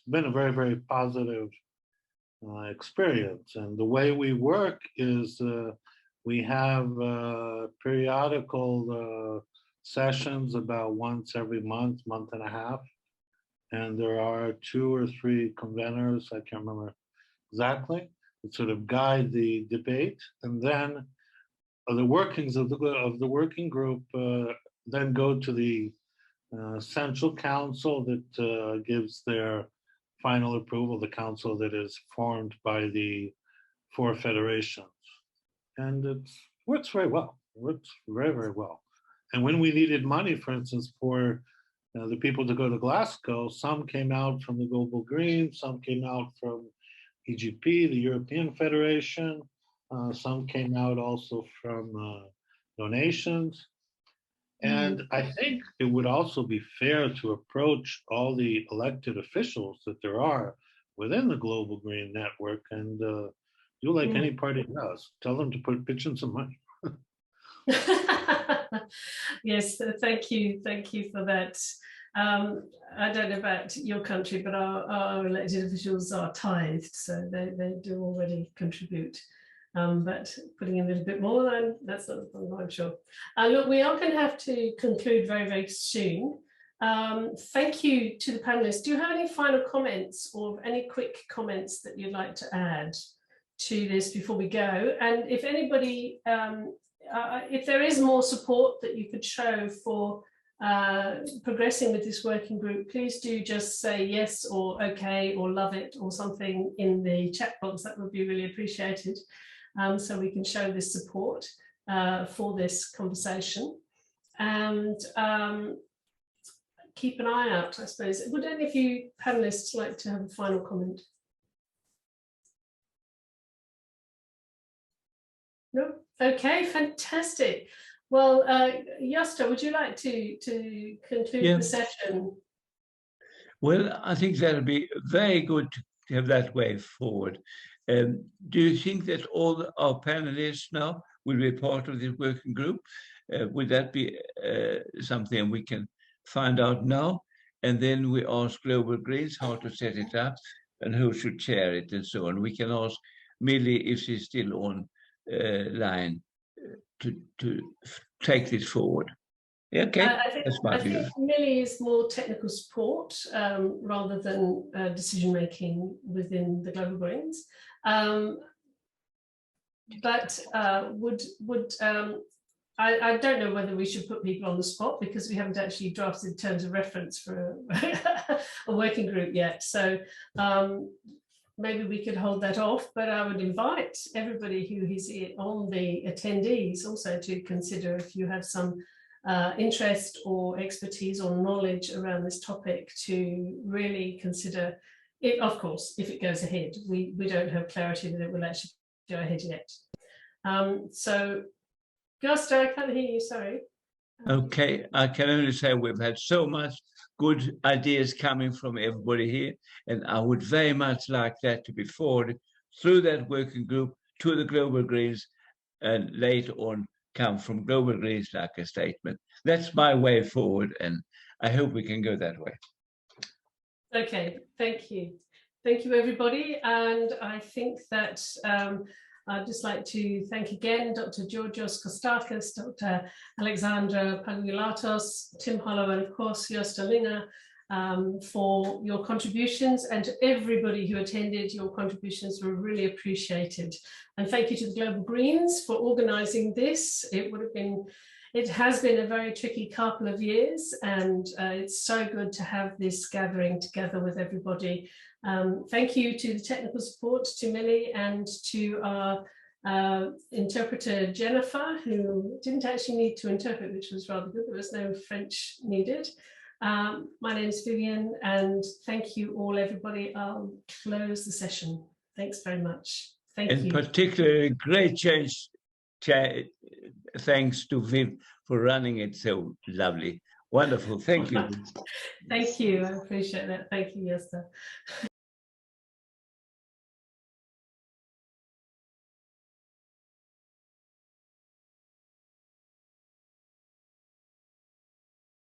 been a very, very positive experience. And the way we work is we have periodical sessions about once every month and a half. And there are 2 or 3 conveners, I can't remember exactly, that sort of guide the debate. And then the workings of the working group then go to the Central Council that gives their final approval, the council that is formed by the 4 federations. And it works very well. It works very, very well. And when we needed money, for instance, for the people to go to Glasgow, some came out from the Global Greens, some came out from EGP, the European Federation, some came out also from donations. And I think it would also be fair to approach all the elected officials that there are within the Global Green Network and do like any party does. Tell them to pitch in some money. Yes, thank you for that. I don't know about your country, but our elected officials are tithed, so they do already contribute. But putting in a little bit more, then that's not a problem, I'm sure. Look, we are going to have to conclude very, very soon. Thank you to the panelists. Do you have any final comments or any quick comments that you'd like to add to this before we go? And if anybody, if there is more support that you could show for progressing with this working group, please do just say yes or okay or love it or something in the chat box. That would be really appreciated, so we can show this support for this conversation. And keep an eye out, I suppose. Would any of you panelists like to have a final comment? No? Okay, fantastic. Well, Josta, would you like to conclude the session? Well, I think that'll be very good to have that way forward. Do you think that all our panelists now will be part of this working group? Would that be something we can find out now? And then we ask Global Greens how to set it up and who should chair it and so on. We can ask Millie if she's still on line to take this forward. Okay, I think Millie is more technical support rather than decision making within the Global Greens. I don't know whether we should put people on the spot because we haven't actually drafted terms of reference for a working group yet. So maybe we could hold that off, but I would invite everybody who is on the attendees also to consider if you have some interest or expertise or knowledge around this topic to really consider it. Of course, if it goes ahead, we don't have clarity that it will actually go ahead yet. So Josta, I can't hear you, sorry. Okay, I can only say we've had so much good ideas coming from everybody here, and I would very much like that to be forwarded through that working group to the Global Greens and later on come from Global Greens like a statement. That's my way forward, and I hope we can go that way. Okay, thank you. Thank you, everybody. And I think that I'd just like to thank again Dr. Georgios Kostakis, Dr. Alexandra Pagulatos, Tim Hollo, and of course, Josta Slycke for your contributions, and to everybody who attended. Your contributions were really appreciated. And thank you to the Global Greens for organising this. It has been a very tricky couple of years, and it's so good to have this gathering together with everybody. Thank you to the technical support, to Millie, and to our interpreter Jennifer, who didn't actually need to interpret, which was rather good. There was no French needed. My name is Vivian, and thank you all, everybody. I'll close the session. Thanks very much. Thank you. In particular, great change. Thanks to Viv for running it so lovely. Wonderful. Thank you. Thank you. I appreciate that. Thank you, Josta.